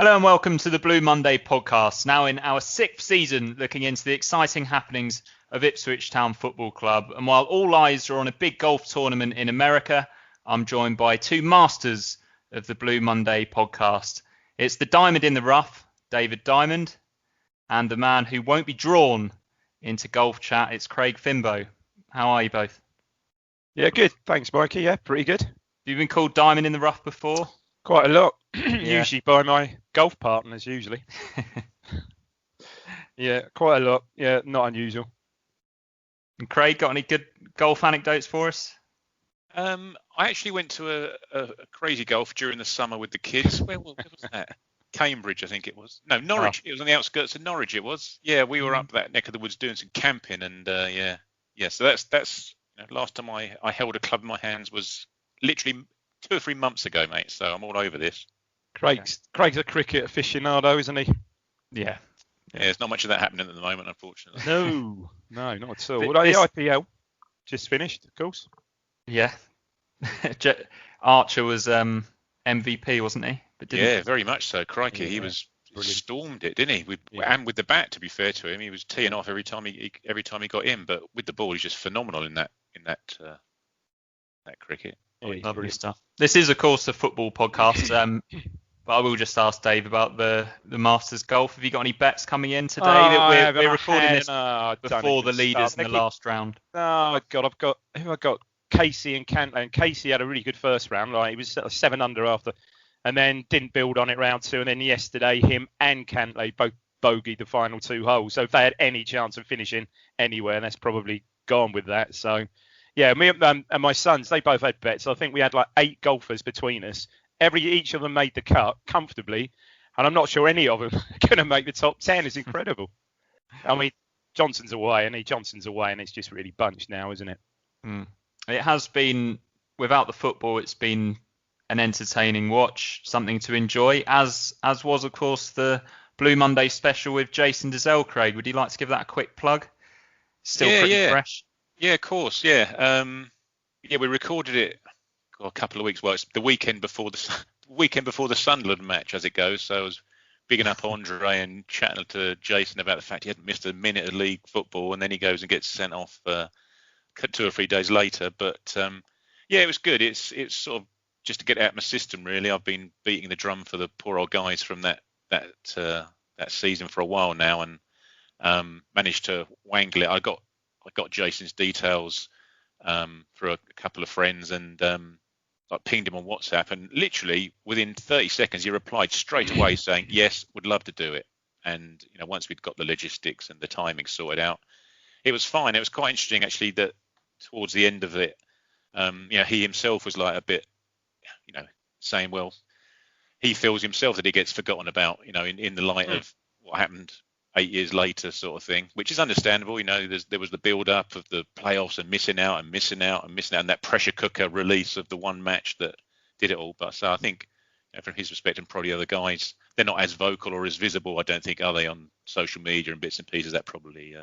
Hello and welcome to the Blue Monday podcast, now in our 6th season, looking into the exciting happenings of Ipswich Town Football Club. And while all eyes are on a big golf tournament in America, I'm joined by two masters of the Blue Monday podcast. It's the diamond in the rough, David Diamond, and the man who won't be drawn into golf chat, it's Craig Fimbo. How are you both? Yeah, good. Thanks, Mikey. Yeah, pretty good. Have you been called diamond in the rough before? Quite a lot. Usually by my golf partners, usually. Yeah, quite a lot. Yeah, not unusual. And Craig, got any good golf anecdotes for us? I actually went to a crazy golf during the summer with the kids. Where was that? Cambridge, I think it was. No, Norwich. Oh. It was on the outskirts of Norwich. It was. Yeah, we were up that neck of the woods doing some camping, and yeah. So that's last time I held a club in my hands was literally 2 or 3 months ago, mate. So I'm all over this. Craig's a cricket aficionado, isn't he? Yeah. There's not much of that happening at the moment, unfortunately. No, not at all. Well, the IPL just finished, of course. Yeah. Archer was MVP, wasn't he? Yeah, very much so. Crikey, he was stormed it, didn't he? And with the bat, to be fair to him, he was teeing off every time he got in. But with the ball, he's just phenomenal in that cricket. Lovely stuff. This is, of course, a football podcast. But I will just ask Dave about the Masters Golf. Have you got any bets coming in today? We're recording this before the leaders in the last round. Oh God, I've got Casey and Cantlay. And Casey had a really good first round. He was 7 under after, and then didn't build on it round 2. And then yesterday, him and Cantlay both bogeyed the final 2 holes. So if they had any chance of finishing anywhere, and that's probably gone with that. So yeah, me and my sons, they both had bets. I think we had like 8 golfers between us. Each of them made the cut comfortably, and I'm not sure any of them are going to make the top 10. It's incredible. I mean, Johnson's away, and it's just really bunched now, isn't it? It has been, without the football, it's been an entertaining watch, something to enjoy, as was, of course, the Blue Monday special with Jason De Vos. Craig, would you like to give that a quick plug? Still pretty fresh. Yeah, of course. Yeah, we recorded it a couple of weeks. Well, it's the weekend before the Sunderland match, as it goes. So I was bigging up Andre and chatting to Jason about the fact he hadn't missed a minute of league football, and then he goes and gets sent off 2 or 3 days later. But yeah, it was good. It's sort of just to get out of my system, really. I've been beating the drum for the poor old guys from that season for a while now, and managed to wangle it. I got Jason's details through a couple of friends, and I pinged him on WhatsApp, and literally within 30 seconds he replied straight away saying, yes, would love to do it. And once we'd got the logistics and the timing sorted out, it was fine. It was quite interesting actually that towards the end of it, he himself was like a bit, saying, well, he feels himself that he gets forgotten about, in the light of what happened 8 years later, sort of thing, which is understandable. There was the build-up of the playoffs and missing out, and that pressure cooker release of the one match that did it all. But so I think, from his perspective, and probably other guys, they're not as vocal or as visible, I don't think, are they, on social media and bits and pieces. That probably,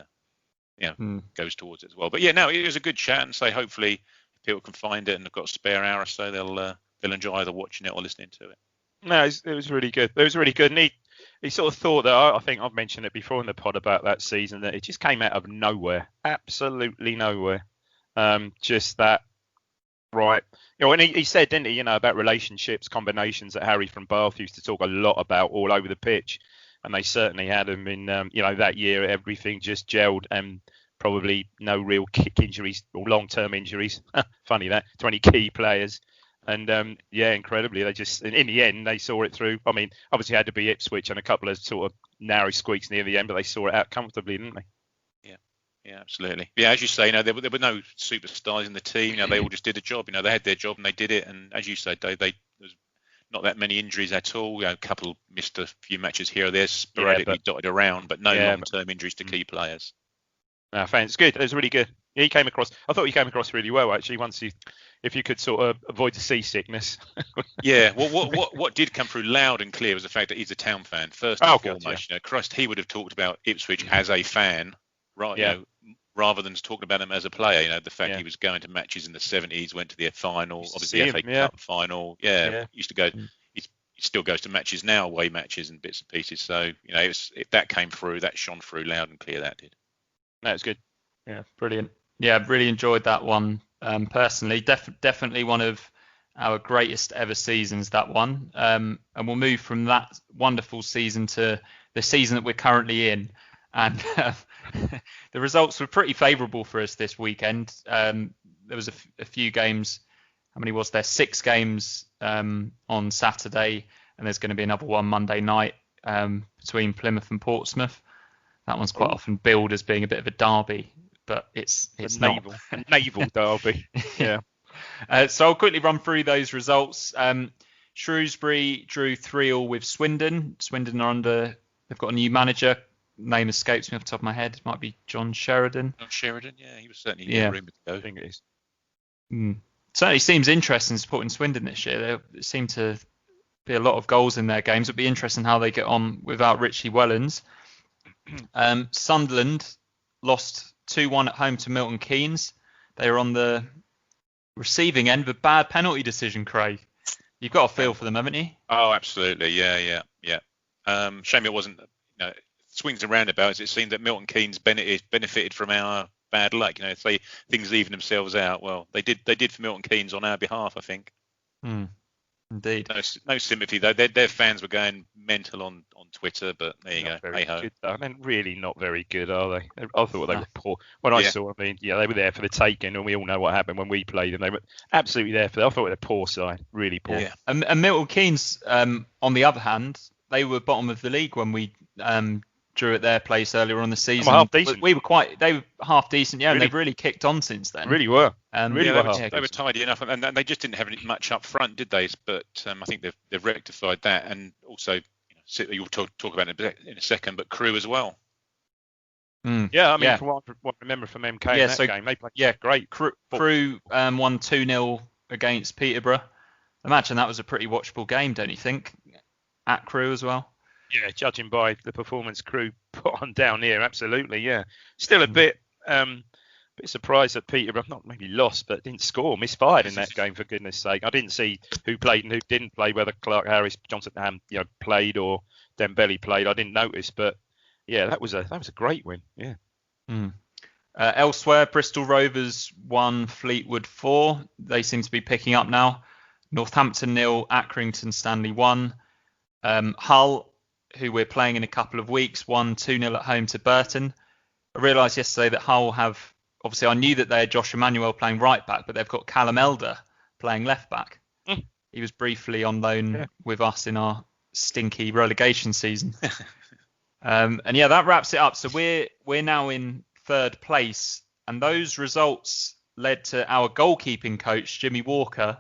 goes towards it as well. But yeah, no, it was a good chat, and so hopefully people can find it and have got a spare hour or so, they'll enjoy either watching it or listening to it. No, it was really good. It was really good, and he sort of thought that, I think I've mentioned it before in the pod about that season, that it just came out of nowhere, absolutely nowhere. Just that, right. And he said, didn't he, about relationships, combinations that Harry from Bath used to talk a lot about all over the pitch. And they certainly had them in, that year, everything just gelled, and probably no real kick injuries or long-term injuries. Funny that, to any key players. And incredibly, they just, in the end, they saw it through. I mean, obviously it had to be Ipswich and a couple of sort of narrow squeaks near the end, but they saw it out comfortably, didn't they? Yeah, absolutely. Yeah, as you say, there were no superstars in the team. They all just did a job. They had their job and they did it. And as you say, Dave, there's not that many injuries at all. A couple missed a few matches here or there, sporadically dotted around, but no long-term injuries to key players. No, thanks. Good. It was really good. I thought he came across really well, actually, if you could sort of avoid the seasickness. Yeah, well, what did come through loud and clear was the fact that he's a Town fan. First and foremost, Christ, he would have talked about Ipswich as a fan, right? Rather than talking about him as a player. The fact he was going to matches in the 70s, went to the final, obviously the FA Cup final. Used to go. still goes to matches now, away matches and bits and pieces. So that came through, that shone through loud and clear. That did. No, it's good. Yeah, brilliant. Yeah, really enjoyed that one personally. Definitely one of our greatest ever seasons, that one. And we'll move from that wonderful season to the season that we're currently in. And the results were pretty favourable for us this weekend. There was a few games. How many was there? 6 games on Saturday, and there's going to be another one Monday night between Plymouth and Portsmouth. That one's quite often billed as being a bit of a derby, but it's not. A naval derby. Yeah. So I'll quickly run through those results. Shrewsbury drew 3-3 with Swindon. Swindon they've got a new manager. Name escapes me off the top of my head. It might be John Sheridan. John Sheridan, yeah, he was certainly in the room to go. I think it is. Certainly seems interesting supporting Swindon this year. There seem to be a lot of goals in their games. It'll be interesting how they get on without Richie Wellens. Sunderland lost 2-1 at home to Milton Keynes. They were on the receiving end of a bad penalty decision, Craig. You've got a feel for them, haven't you? Oh, absolutely. Yeah. Shame it wasn't, swings and roundabouts. It seemed that Milton Keynes benefited from our bad luck. If things even themselves out, well, they did for Milton Keynes on our behalf, I think. Indeed. No sympathy though. Their fans were going mental on Twitter, but there you Not go. very good, though. They're really not very good, are they? I thought they were poor. When I saw, they were there for the taking, and we all know what happened when we played, and they were absolutely there for. I thought they were a poor side, really poor. Yeah. And Milton Keynes, on the other hand, they were bottom of the league when we drew at their place earlier on the season. Half decent. They were half decent, and they've really kicked on since then. Really were. They were tidy enough, and they just didn't have much up front, did they? But I think they've rectified that, and also you'll talk about it in a second, but Crewe as well. Yeah, I mean, from what I remember from MK in that game, they played great. Crewe won 2-0 against Peterborough. Imagine that was a pretty watchable game, don't you think? At Crewe as well. Yeah, judging by the performance Crewe put on down here, absolutely, yeah. Still a bit surprised that Peterborough not maybe lost, but didn't score, misfired in that game, for goodness sake. I didn't see who played and who didn't play, whether Clark Harris, Johnson Ham, played or Dembele played. I didn't notice, but yeah, that was a great win. Yeah. Elsewhere, Bristol Rovers won Fleetwood 4. They seem to be picking up now. Northampton 0, Accrington Stanley 1. Hull, who we're playing in a couple of weeks, won 2-0 at home to Burton. I realised yesterday that Hull have, obviously I knew that they had Josh Emmanuel playing right back, but they've got Callum Elder playing left back. He was briefly on loan with us in our stinky relegation season. And that wraps it up. So we're now in 3rd place, and those results led to our goalkeeping coach, Jimmy Walker,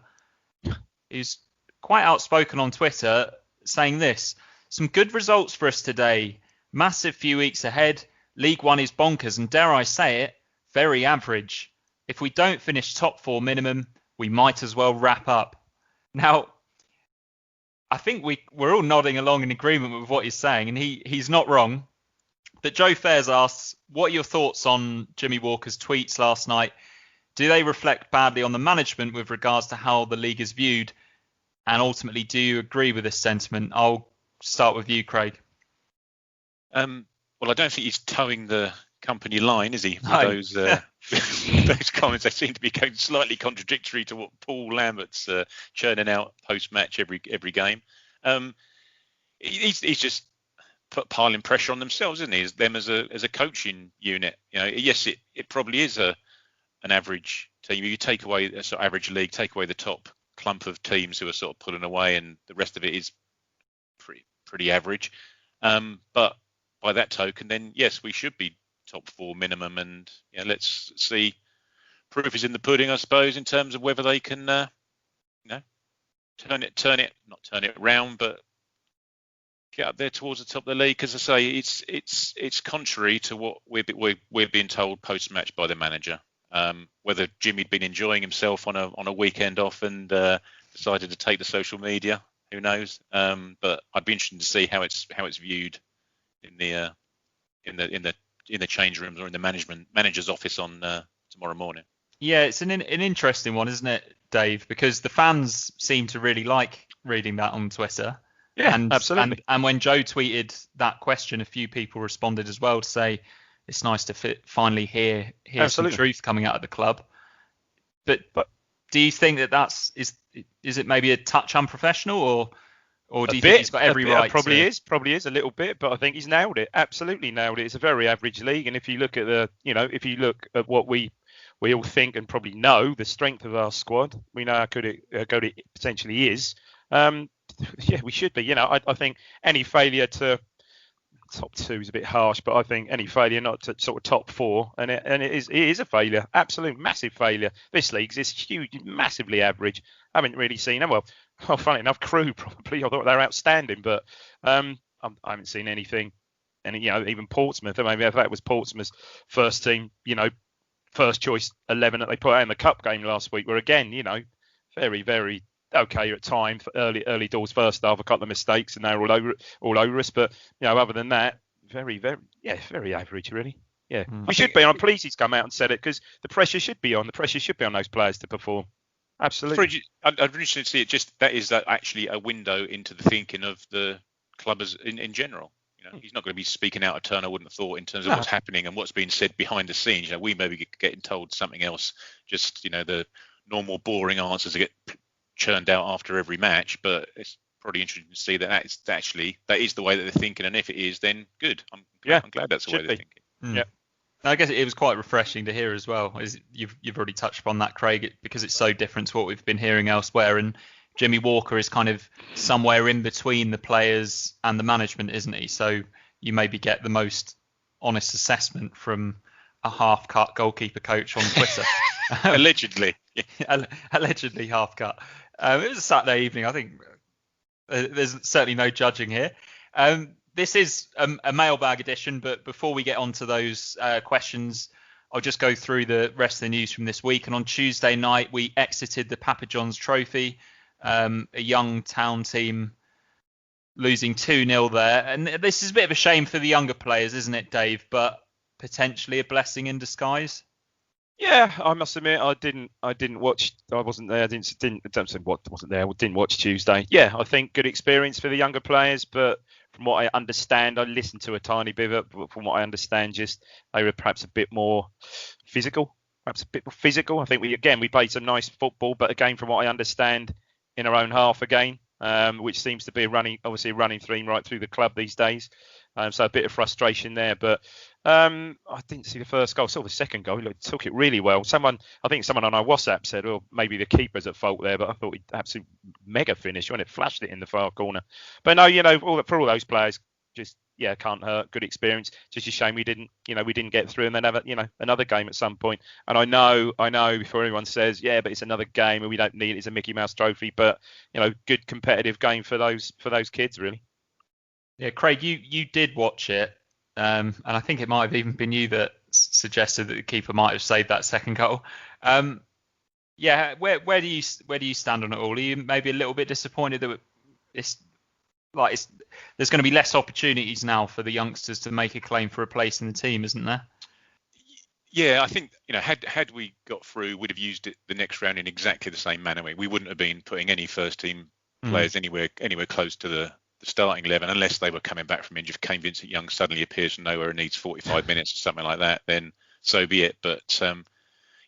who's quite outspoken on Twitter, saying this: some good results for us today. Massive few weeks ahead. League One is bonkers, and dare I say it, very average. If we don't finish top 4 minimum, we might as well wrap up. Now, I think we're all nodding along in agreement with what he's saying, and he's not wrong. But Joe Fairs asks, what are your thoughts on Jimmy Walker's tweets last night? Do they reflect badly on the management with regards to how the league is viewed? And ultimately, do you agree with this sentiment? I'll start with you, Craig. Well, I don't think he's towing the company line, is he? With No. those comments, they seem to be going slightly contradictory to what Paul Lambert's churning out post-match every game. He's just piling pressure on themselves, isn't he? Them as a coaching unit. Yes, it probably is an average team. You take away a sort of average league, take away the top clump of teams who are sort of pulling away, and the rest of it is pretty average. But by that token, then yes, we should be top 4 minimum, and let's see. Proof is in the pudding, I suppose, in terms of whether they can, turn it around, but get up there towards the top of the league. Because I say it's contrary to what we're being told post match by the manager. Whether Jimmy'd been enjoying himself on a weekend off and decided to take to social media, who knows? But I'd be interested to see how it's viewed in the change rooms or in the manager's office on tomorrow morning. Yeah, it's an interesting one, isn't it, Dave? Because the fans seem to really like reading that on Twitter. Yeah, and, absolutely. And when Joe tweeted that question, a few people responded as well to say it's nice to finally hear some truth coming out of the club. But do you think that is it maybe a touch unprofessional, or do you think he's got every right? Probably is a little bit, but I think he's nailed it. Absolutely nailed it. It's a very average league, and if you look at what we all think and probably know the strength of our squad, we know how good it potentially is. Yeah, we should be. I think any failure to top 2 is a bit harsh, but I think any failure not to sort of top 4, and it is a failure, absolute massive failure. This league's is huge, massively average. I haven't really seen them. Well, funny enough, Crew probably. I thought they were outstanding, but I haven't seen anything. And even Portsmouth. Maybe if that was Portsmouth's first team, first choice 11 that they put out in the cup game last week, were again, very, very okay at times. Early doors first half, a couple of mistakes, and they're all over us. But other than that, very, very, very average, really. Yeah, we should be. I'm pleased he's come out and said it, because the pressure should be on. The pressure should be on those players to perform. Absolutely. I'd really interested to see it. Just that is actually a window into the thinking of the club in general. He's not going to be speaking out of turn, I wouldn't have thought, in terms of what's happening and what's being said behind the scenes. We may be getting told something else. Just the normal boring answers that get churned out after every match. But it's probably interesting to see that that is the way that they're thinking. And if it is, then good. I'm glad that's the way they're thinking. Yeah. I guess it was quite refreshing to hear as well. You've already touched upon that, Craig, because it's so different to what we've been hearing elsewhere. And Jimmy Walker is kind of somewhere in between the players and the management, isn't he? So you maybe get the most honest assessment from a half-cut goalkeeper coach on Twitter. Allegedly. Allegedly half-cut. It was a Saturday evening. I think there's certainly no judging here. This is a mailbag edition, but before we get on to those questions, I'll just go through the rest of the news from this week. And on Tuesday night, we exited the Papa John's Trophy, a young town team losing 2-0 there. And this is a bit of a shame for the younger players, isn't it, Dave? But potentially a blessing in disguise. Yeah, I must admit, I didn't watch. I wasn't there. Didn't watch Tuesday. Yeah, I think good experience for the younger players, but from what I understand, I listened to a tiny bit of it, but from what I understand, just they were perhaps a bit more physical. I think we played some nice football, but again, from what I understand, in our own half again, which seems to be a running theme right through the club these days. So a bit of frustration there, but I didn't see the first goal. Saw the second goal. He took it really well. I think someone on our WhatsApp said, "Well, maybe the keeper's at fault there," but I thought he absolutely mega finish when it flashed it in the far corner. But no, for all those players, just can't hurt. Good experience. Just a shame we didn't get through and then have another game at some point. And I know before anyone says, but it's another game and we don't need it. It's a Mickey Mouse Trophy, but good competitive game for those kids really. Yeah, Craig, you did watch it, and I think it might have even been you that suggested that the keeper might have saved that second goal. Where do you stand on it all? Are you maybe a little bit disappointed that there's going to be less opportunities now for the youngsters to make a claim for a place in the team, isn't there? Yeah, I think had we got through, we'd have used it the next round in exactly the same manner. We wouldn't have been putting any first team players anywhere close to the starting 11 unless they were coming back from injury. If Kane Vincent Young suddenly appears from nowhere and needs 45 minutes or something like that, then so be it. But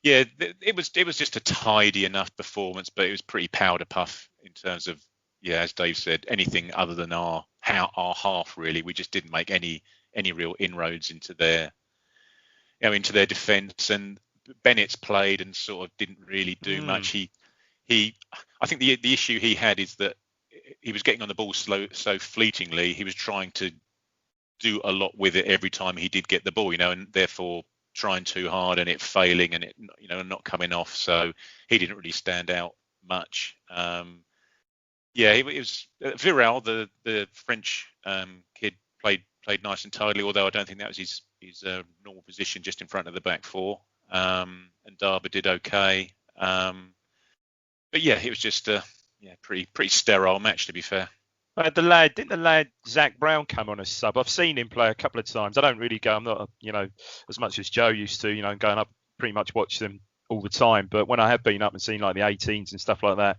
it was just a tidy enough performance, but it was pretty powder puff in terms of as Dave said, anything other than our half really. We just didn't make any real inroads into their defence. And Bennett's played and sort of didn't really do much. I think the issue he had is that he was getting on the ball so fleetingly. He was trying to do a lot with it every time he did get the ball, and therefore trying too hard and it failing and it, not coming off. So he didn't really stand out much. It was Viral, the French kid, played nice and tidily, although I don't think that was his normal position, just in front of the back four. And Darby did okay. But it was just pretty sterile match, to be fair. Didn't the lad Zach Brown come on as sub? I've seen him play a couple of times. I don't really go. I'm not as much as Joe used to. Going up pretty much watch them all the time. But when I have been up and seen like the 18s and stuff like that,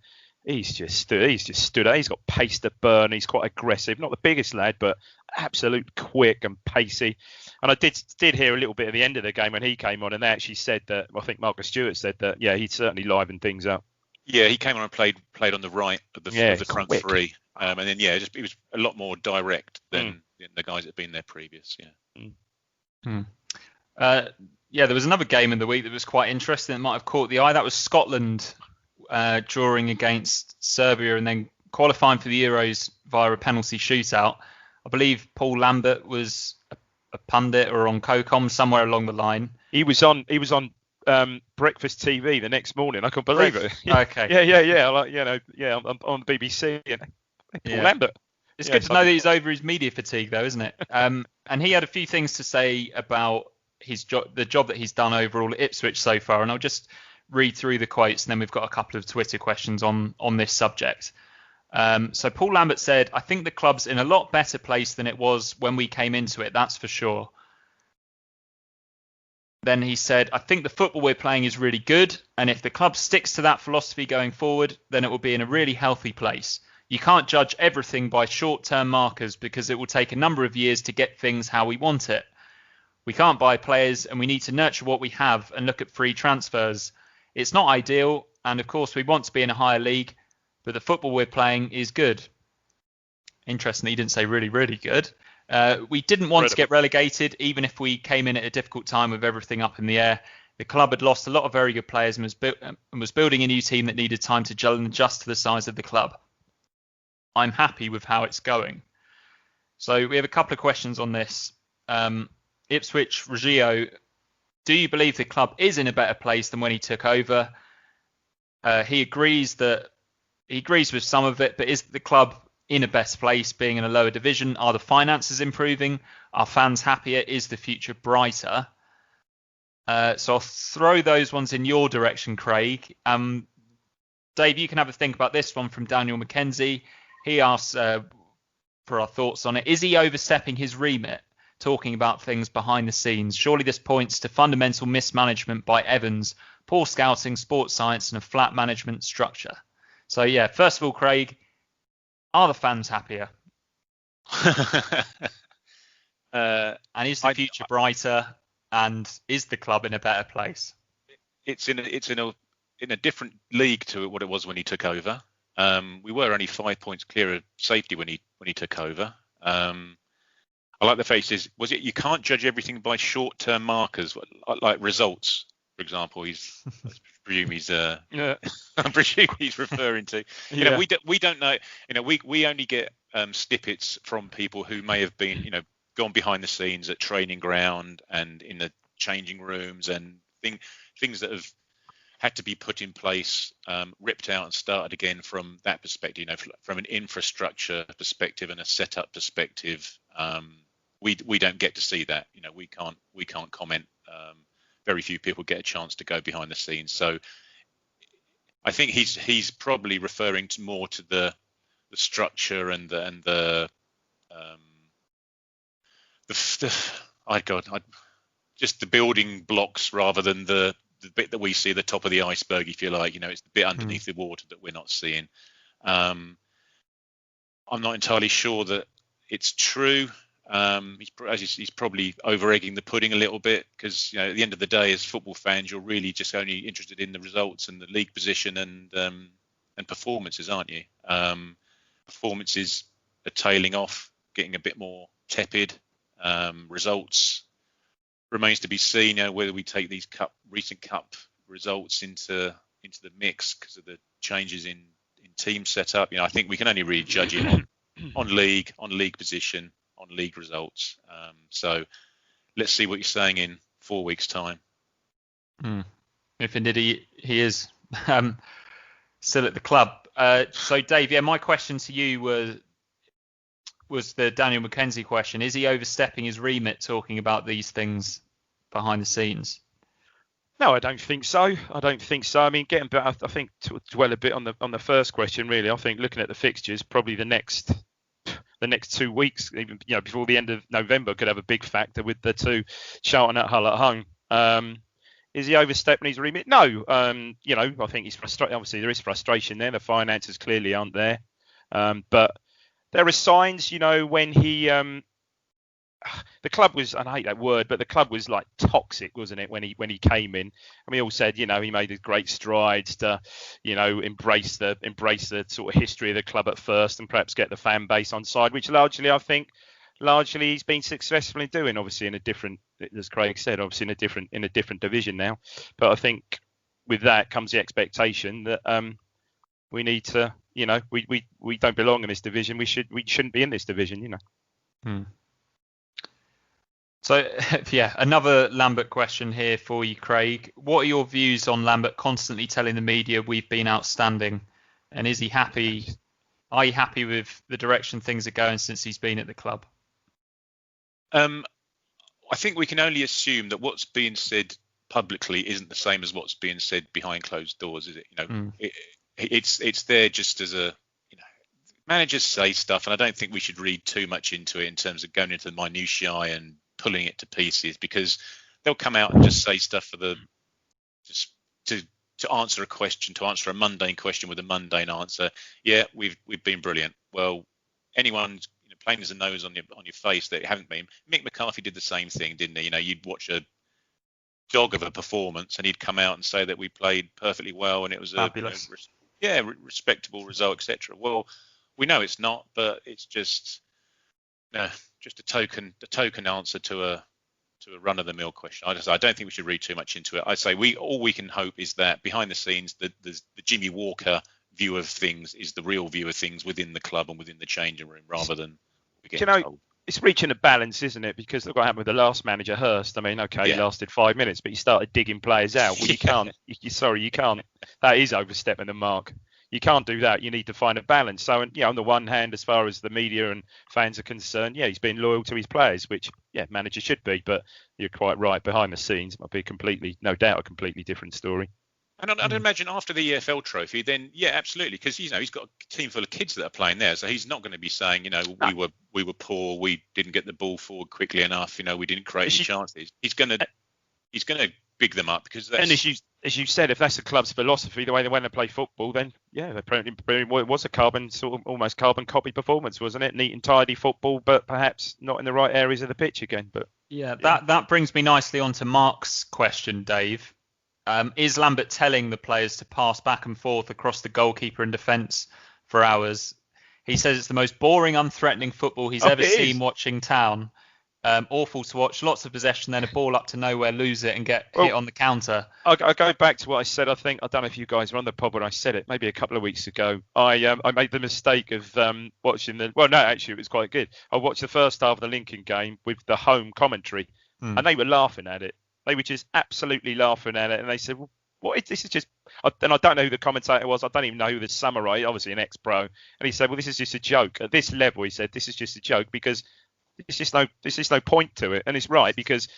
he's just stood out. He's got pace to burn. He's quite aggressive. Not the biggest lad, but absolute quick and pacey. And I did hear a little bit at the end of the game when he came on, and they actually said that, I think Marcus Stewart said that, yeah, he'd certainly livened things up. Yeah, he came on and played on the right of the front quick. three. And then, he was a lot more direct than the guys that had been there previous. Yeah. There was another game in the week that was quite interesting. It might have caught the eye. That was Scotland drawing against Serbia and then qualifying for the Euros via a penalty shootout. I believe Paul Lambert was a pundit or on CoCom somewhere along the line. He was on breakfast TV the next morning. I couldn't believe it. Okay. Yeah. On BBC. Paul Lambert. It's good to know that he's over his media fatigue, though, isn't it? And he had a few things to say about his the job that he's done overall at Ipswich so far, and I'll just read through the quotes, and then we've got a couple of Twitter questions on this subject. So Paul Lambert said, "I think the club's in a lot better place than it was when we came into it, that's for sure." Then he said, "I think the football we're playing is really good, and if the club sticks to that philosophy going forward, then it will be in a really healthy place. You can't judge everything by short-term markers because it will take a number of years to get things how we want it. We can't buy players, and we need to nurture what we have and look at free transfers. It's not ideal, and of course we want to be in a higher league, but the football we're playing is good." Interestingly, he didn't say really, really good. We didn't want to get relegated, even if we came in at a difficult time with everything up in the air. The club had lost a lot of very good players and was building a new team that needed time to gel and adjust to the size of the club. I'm happy with how it's going. So we have a couple of questions on this. Ipswich Reggio, do you believe the club is in a better place than when he took over? He agrees with some of it, but is the club in a best place being in a lower division? Are the finances improving? Are fans happier? Is the future brighter? So I'll throw those ones in your direction, Craig. Dave, you can have a think about this one from Daniel McKenzie. He asks for our thoughts on it. Is he overstepping his remit, talking about things behind the scenes? Surely this points to fundamental mismanagement by Evans, poor scouting, sports science, and a flat management structure. So, first of all, Craig, are the fans happier? And is the future brighter? And is the club in a better place? It's in a different league to what it was when he took over. We were only 5 points clear of safety when he took over. I like the fact was it you can't judge everything by short-term markers like results, for example. I presume he's referring to. We don't know. We only get snippets from people who may have been gone behind the scenes at training ground and in the changing rooms and things that have had to be put in place, ripped out and started again from that perspective. From an infrastructure perspective and a setup perspective, we don't get to see that. We can't comment. Very few people get a chance to go behind the scenes. So I think he's probably referring to more to the structure and the just the building blocks rather than the bit that we see, the top of the iceberg, if you like. It's the bit underneath the water that we're not seeing. I'm not entirely sure that it's true. He's probably over-egging the pudding a little bit because, at the end of the day, as football fans, you're really just only interested in the results and the league position and performances, aren't you? Performances are tailing off, getting a bit more tepid. Results remains to be seen, whether we take these recent cup results into the mix because of the changes in team setup. I think we can only really judge it on league position, on league results. So let's see what you're saying in 4 weeks' time. If indeed he is still at the club. So Dave, my question to you was the Daniel McKenzie question. Is he overstepping his remit talking about these things behind the scenes? No, I don't think so. I mean, getting back, I think to dwell a bit on the first question, really. I think looking at the fixtures, probably the next 2 weeks, even before the end of November, could have a big factor with the two Charlton at Hull at home. Is he overstepping his remit? No. I think he's frustrated. Obviously, there is frustration there. The finances clearly aren't there. But there are signs, when he, the club was, and I hate that word, but the club was like toxic, wasn't it, when he came in? And we all said, he made his great strides to, embrace the sort of history of the club at first and perhaps get the fan base on side, which largely he's been successful in doing, obviously in a different, as Craig said, obviously in a different division now. But I think with that comes the expectation that we need to, we don't belong in this division. We shouldn't be in this division, So, another Lambert question here for you, Craig. What are your views on Lambert constantly telling the media we've been outstanding? And is he happy? Are you happy with the direction things are going since he's been at the club? I think we can only assume that what's being said publicly isn't the same as what's being said behind closed doors, is it? It's there just as a, managers say stuff, and I don't think we should read too much into it in terms of going into the minutiae and pulling it to pieces, because they'll come out and just say stuff for to answer a question, to answer a mundane question with a mundane answer. Yeah, we've been brilliant. Well, anyone plain as a nose on your face that it haven't been. Mick McCarthy did the same thing, didn't he? You'd watch a dog of a performance and he'd come out and say that we played perfectly well and it was fabulous. Respectable result, etc. Well, we know it's not, but it's just a token answer to a run-of-the-mill question. I don't think we should read too much into it. I say all we can hope is that behind the scenes, the Jimmy Walker view of things is the real view of things within the club and within the changing room, rather than we get told. It's reaching a balance, isn't it? Because look what happened with the last manager, Hurst. I mean, he lasted 5 minutes, but he started digging players out. Well, you can't. You can't. That is overstepping the mark. You can't do that. You need to find a balance. So, on the one hand, as far as the media and fans are concerned, he's been loyal to his players, which, manager should be. But you're quite right. Behind the scenes, it might be no doubt, a completely different story. And I'd imagine after the EFL Trophy, then absolutely, because he's got a team full of kids that are playing there, so he's not going to be saying, we were poor, we didn't get the ball forward quickly enough, we didn't create any chances. He's going to big them up, because that's... And as you said, if that's the club's philosophy, the way they went to play football, then it was a almost carbon copy performance, wasn't it? Neat and tidy football, but perhaps not in the right areas of the pitch again. But that brings me nicely on to Mark's question, Dave. Is Lambert telling the players to pass back and forth across the goalkeeper and defence for hours? He says it's the most boring, unthreatening football he's ever seen watching Town. Awful to watch. Lots of possession, then a ball up to nowhere, lose it and get hit on the counter. I'll go back to what I said. I don't know if you guys were on the pod when I said it, maybe a couple of weeks ago. I made the mistake of watching it was quite good. I watched the first half of the Lincoln game with the home commentary, and they were laughing at it. They were just absolutely laughing at it, and they said, well, this is just... And I don't know who the commentator was. I don't even know who the summary, obviously an ex-pro. And he said, well, this is just a joke. At this level, he said, this is just a joke because there's just no point to it. And it's right, because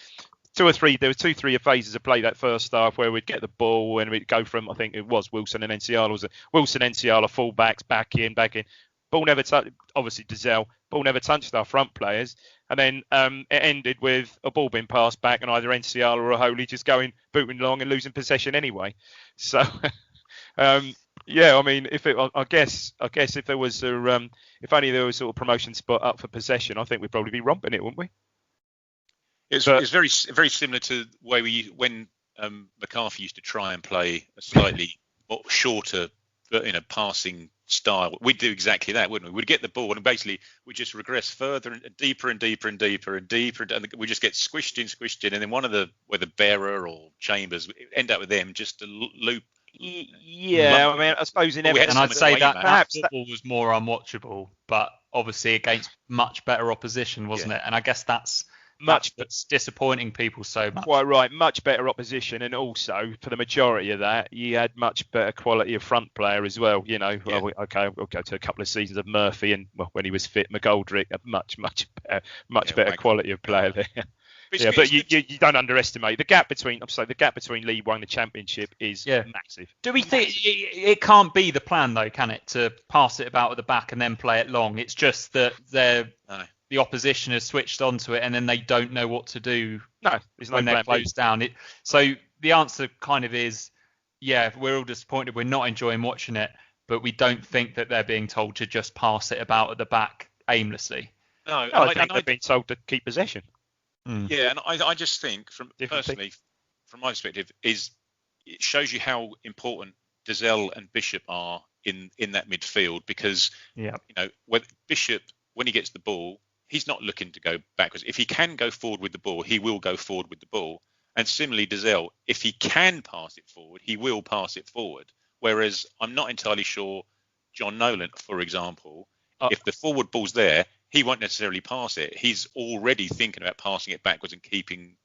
there were 2-3 phases of play that first half where we'd get the ball and we'd go from, I think it was Wilson and Enciala. Enciala full-backs, back in. Ball never touched, obviously Dazelle, ball never touched our front players. And then it ended with a ball being passed back and either Enciala or Holy just booting along and losing possession anyway. So, I mean, I guess if there was if only there was sort of promotion spot up for possession, I think we'd probably be romping it, wouldn't we? It's very, very similar to the way when McCarthy used to try and play a slightly shorter, passing style. We'd do exactly that, wouldn't we? We'd get the ball and basically we just regress further and deeper and deeper and deeper and deeper, and we just get squished in, and then whether Bearer or Chambers end up with them just to loop. Yeah, I mean, I suppose in and I'd say that perhaps football was more unwatchable, but obviously against much better opposition, wasn't it? And I guess that's disappointing people so much. Quite right, much better opposition, and also for the majority of that, you had much better quality of front player as well. We'll go to a couple of seasons of Murphy, and when he was fit, McGoldrick, a much better quality of player there. But you don't underestimate the gap between. The gap between League One and the Championship is massive. Do we think it can't be the plan though? Can it, to pass it about at the back and then play it long? It's just that the opposition has switched onto it and then they don't know what to do. No, there's no when they're closed down. So the answer kind of is, yeah, we're all disappointed. We're not enjoying watching it, but we don't think that they're being told to just pass it about at the back aimlessly. No, I think they're being told to keep possession. Yeah, and I just think, from my perspective, is it shows you how important Dazelle and Bishop are in that midfield, because when Bishop, when he gets the ball, he's not looking to go backwards. If he can go forward with the ball, he will go forward with the ball. And similarly, Dazelle, if he can pass it forward, he will pass it forward. Whereas I'm not entirely sure John Nolan, for example, if the forward ball's there, he won't necessarily pass it. He's already thinking about passing it backwards and keeping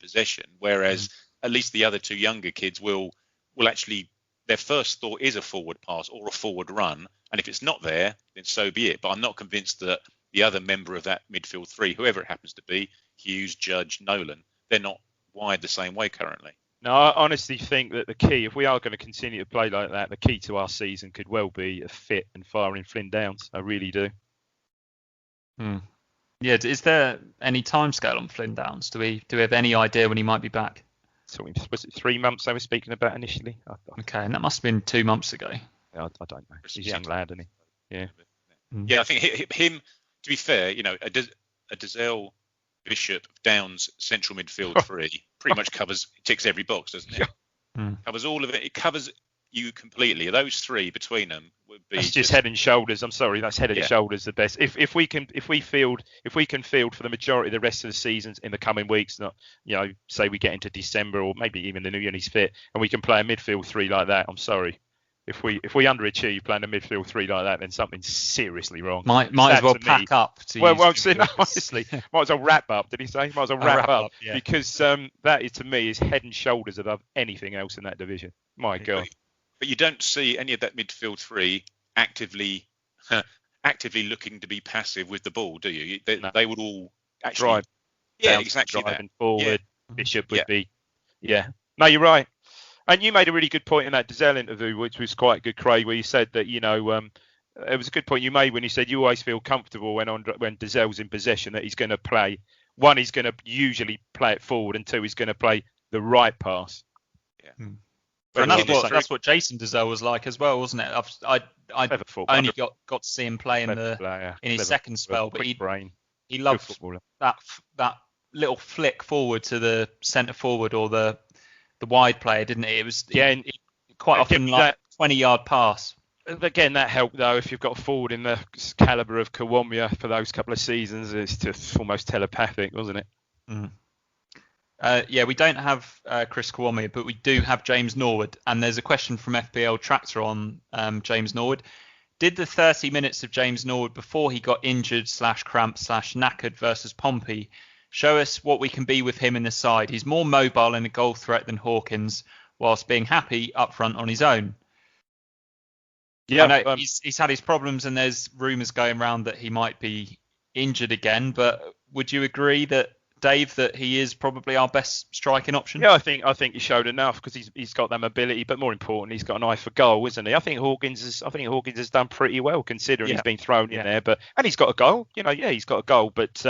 possession. Whereas at least the other two younger kids will actually, their first thought is a forward pass or a forward run. And if it's not there, then so be it. But I'm not convinced that the other member of that midfield three, whoever it happens to be, Hughes, Judge, Nolan, they're not wired the same way currently. No, I honestly think that the key, if we are going to continue to play like that, the key to our season could well be a fit and firing Flynn Downs. I really do. Yeah, is there any timescale on Flynn Downs? Do we have any idea when he might be back? So was it 3 months I was speaking about initially? Okay, and that must have been 2 months ago. I don't know. He's a young lad, isn't he? Yeah. Yeah, I think him, to be fair, a Dazelle, Bishop, Downs, central midfield three pretty much ticks every box, doesn't it? Covers all of it. It covers you completely. Those three between them would be. That's just head and shoulders. I'm sorry, that's head and shoulders the best. If we can field for the majority of the rest of the seasons in the coming weeks, not say we get into December or maybe even the new year he's fit, and we can play a midfield three like that. I'm sorry. If we underachieve playing a midfield three like that, then something's seriously wrong. Might as well pack up. Honestly, might as well wrap up. Did he say? Might as well wrap up. Yeah. Because that is, to me, is head and shoulders above anything else in that division. My God. But you don't see any of that midfield three actively looking to be passive with the ball, do you? They would all actually drive. Yeah, exactly. Driving forward. Yeah. Bishop would be. Yeah. No, you're right. And you made a really good point in that Dazelle interview, which was quite good, Craig, where you said that, it was a good point you made when you said you always feel comfortable when Dazelle's in possession that he's going to play. One, he's going to usually play it forward, and two, he's going to play the right pass. Yeah. And that's what Jason Dazelle was like as well, wasn't it? I only got to see him play in his second spell, but he loved that little flick forward to the centre forward or the wide player, didn't he? It was quite often like a 20-yard pass. Again, that helped though. If you've got a forward in the calibre of Kawomia for those couple of seasons, it's just almost telepathic, wasn't it? We don't have Chris Kawomia, but we do have James Norwood. And there's a question from FPL Tractor on James Norwood. Did the 30 minutes of James Norwood before he got injured /cramped/knackered versus Pompey show us what we can be with him in the side? He's more mobile in a goal threat than Hawkins, whilst being happy up front on his own. Yeah, I know he's had his problems, and there's rumours going around that he might be injured again. But would you agree that, Dave, that he is probably our best striking option? Yeah, I think he showed enough because he's got that mobility, but more important, he's got an eye for goal, isn't he? I think Hawkins has done pretty well considering he's been thrown in there, and he's got a goal. He's got a goal, but.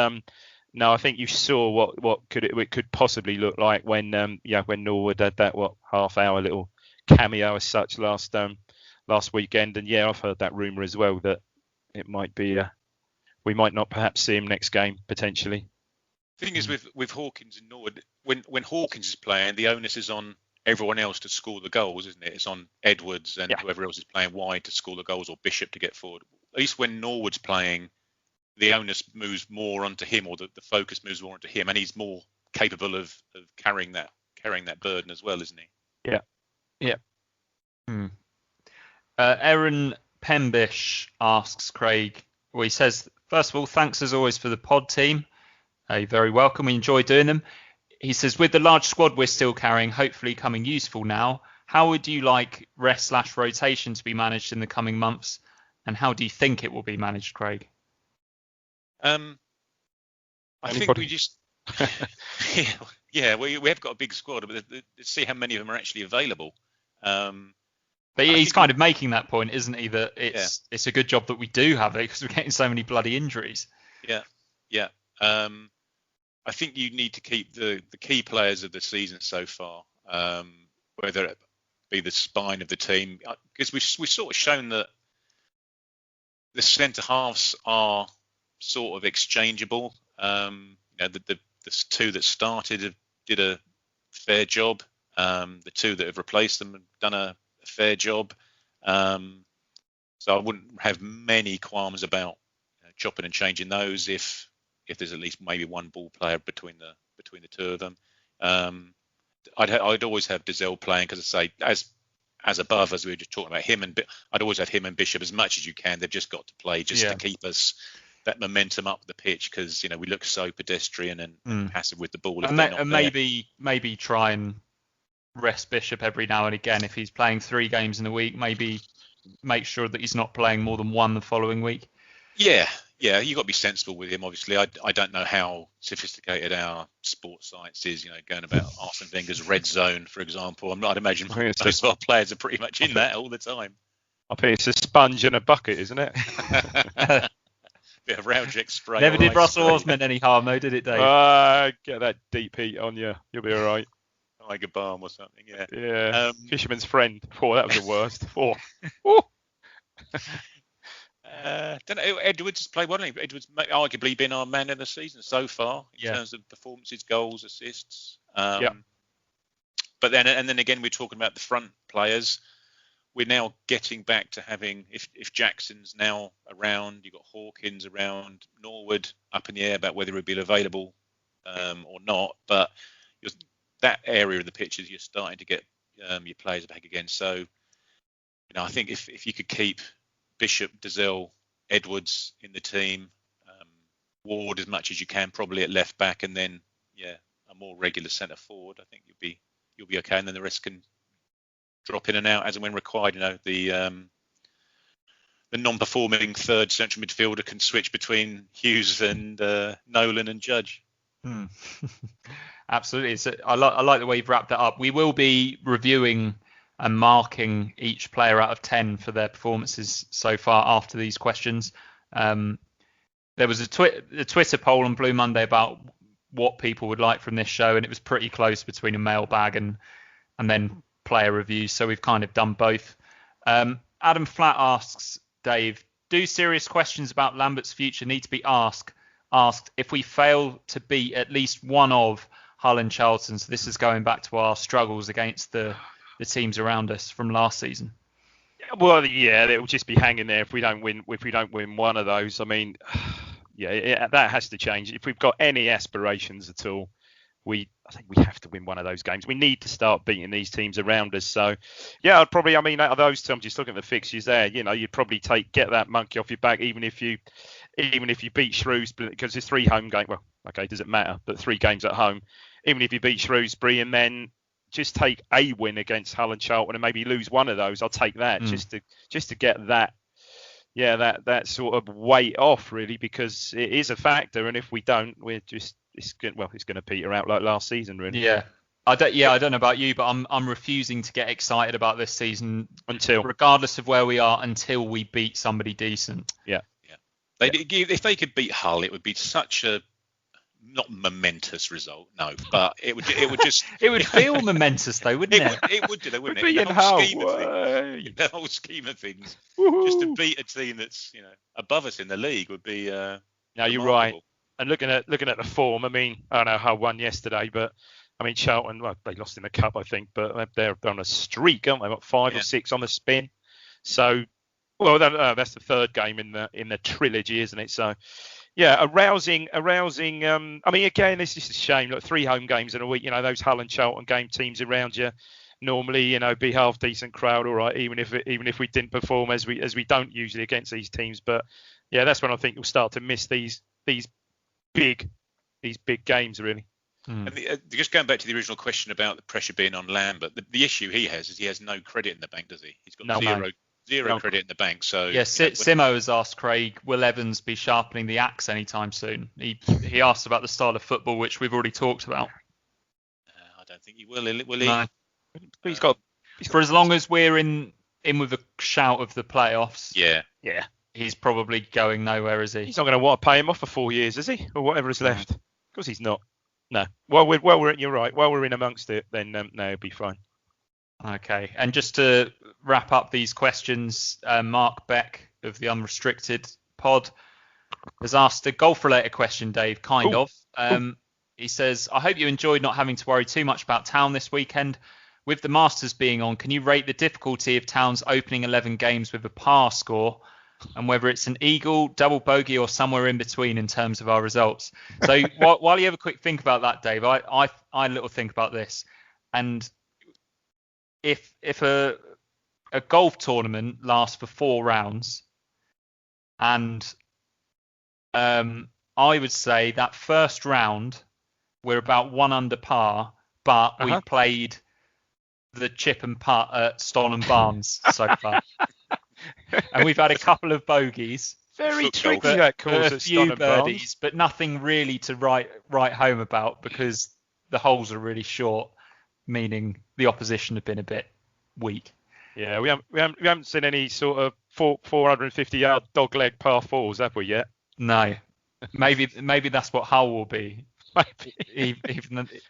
No, I think you saw what it could possibly look like when Norwood had that half-hour little cameo as such last weekend, and I've heard that rumour as well that it might be we might not perhaps see him next game potentially. The thing is with Hawkins and Norwood, when Hawkins is playing, the onus is on everyone else to score the goals, isn't it? It's on Edwards and whoever else is playing wide to score the goals, or Bishop to get forward. At least when Norwood's playing, the onus moves more onto him, or the focus moves more onto him, and he's more capable of carrying that burden as well, isn't he? Yeah. Aaron Pembish asks Craig. Well, he says, first of all, thanks as always for the pod team. You're very welcome. We enjoy doing them. He says, with the large squad we're still carrying, hopefully coming useful now, how would you like rest/rotation to be managed in the coming months, and how do you think it will be managed, Craig? I think we just we have got a big squad, but let's see how many of them are actually available. But he's kind of making that point, isn't he? That it's a good job that we do have it because we're getting so many bloody injuries. I think you need to keep the key players of the season so far. whether it be the spine of the team, because we've sort of shown that the centre halves are sort of exchangeable. The two that started did a fair job. The two that have replaced them have done a fair job. So I wouldn't have many qualms about chopping and changing those if there's at least maybe one ball player between the two of them. I'd always have Dizelle playing, because I say as above, as we were just talking about him, and I'd always have him and Bishop as much as you can. They've just got to play to keep us that momentum up the pitch, because we look so pedestrian and passive with the ball. And maybe try and rest Bishop every now and again if he's playing 3 games in a week. Maybe make sure that he's not playing more than 1 the following week. Yeah, you got to be sensible with him. Obviously, I don't know how sophisticated our sports science is. Going about Arsene Wenger's red zone, for example. I'd imagine most of our players are pretty much in that all the time. I think it's a sponge and a bucket, isn't it? Bit of Raujic spray. Never did Russell Osman any harm, though, did it, Dave? Get that deep heat on you. You'll be all right. Tiger balm or something, yeah. Yeah. Fisherman's friend. That was the worst. Don't know. Edwards has played well. Edwards arguably been our man of the season so far in terms of performances, goals, assists. But then again, we're talking about the front players. We're now getting back to having, if Jackson's now around, you've got Hawkins around, Norwood up in the air about whether he'll be available or not. But that area of the pitches, you're starting to get your players back again. So, I think if you could keep Bishop, Dizelle, Edwards in the team, Ward as much as you can, probably at left back, and then a more regular centre forward, I think you'll be okay, and then the rest can drop in and out as and when required. The non-performing third central midfielder can switch between Hughes and Nolan and Judge. Absolutely. I like the way you've wrapped that up. We will be reviewing and marking each player out of 10 for their performances so far after these questions. There was a Twitter poll on Blue Monday about what people would like from this show, and it was pretty close between a mailbag and then player reviews. So we've kind of done both. Adam Flatt asks, Dave, do serious questions about Lambert's future need to be asked if we fail to beat at least one of Hull and Charlton? So this is going back to our struggles against the teams around us from last season. Well, it will just be hanging there if we don't win one of those. I mean, that has to change. If we've got any aspirations at all, I think we have to win one of those games. We need to start beating these teams around us. So, I'd probably, out of those two, I'm just looking at the fixtures there. You'd probably get that monkey off your back, even if you beat Shrewsbury, because there's 3 home games. Well, okay, does it matter? But 3 games at home. Even if you beat Shrewsbury and then just take a win against Hull and Charlton and maybe lose one of those, I'll take that just to get that. That sort of weight off, really, because it is a factor, and if we don't, it's going to peter out like last season, really. Yeah. I don't know about you, but I'm refusing to get excited about this season regardless of where we are, until we beat somebody decent. Yeah. If they could beat Hull, it would be such a not momentous result, no, but it would just it would feel momentous though, wouldn't it? It would do, though, wouldn't it? The whole scheme of things, just to beat a team that's above us in the league would be. No, you're right. And looking at the form, I don't know how won yesterday, but Charlton, they lost in the cup, I think, but they're on a streak, aren't they? Got 5 or 6 on the spin. So, that's the 3rd game in the trilogy, isn't it? So. Yeah, a rousing. Again, it's just a shame. Look, 3 home games in a week. Those Hull and Charlton game teams around you normally, be half decent crowd, all right. Even if we didn't perform as we don't usually against these teams, but that's when I think you'll start to miss these big games, really. And just going back to the original question about the pressure being on Lambert, the issue he has is he has no credit in the bank, does he? He's got zero credit in the bank. So Simo has asked Craig, will Evans be sharpening the axe anytime soon? He asked about the style of football, which we've already talked about. I don't think he will he? No. He's got for as long as we're in with a shout of the playoffs. Yeah. He's probably going nowhere, is he? He's not going to want to pay him off for 4 years, is he? Or whatever is left. Of course he's not. No. You're right. While we're in amongst it, then no, it'll be fine. Okay. And just to wrap up these questions, Mark Beck of the Unrestricted Pod has asked a golf-related question, Dave, kind of. He says, I hope you enjoyed not having to worry too much about Town this weekend. With the Masters being on, can you rate the difficulty of Town's opening 11 games with a par score, and whether it's an eagle, double bogey, or somewhere in between in terms of our results? So while you have a quick think about that, Dave, I a little think about this. And if a golf tournament lasts for 4 rounds, and I would say that first round we're about 1 under par, but we played the chip and putt at Stone and Barnes so far. And we've had a couple of bogeys. Very tricky that course a at few Stone and birdies, Barnes. but nothing really to write home about because the holes are really short, meaning the opposition have been a bit weak. Yeah, we haven't seen any sort of 450-yard dogleg par 4s, have we yet? No. Maybe that's what Hull will be. Maybe.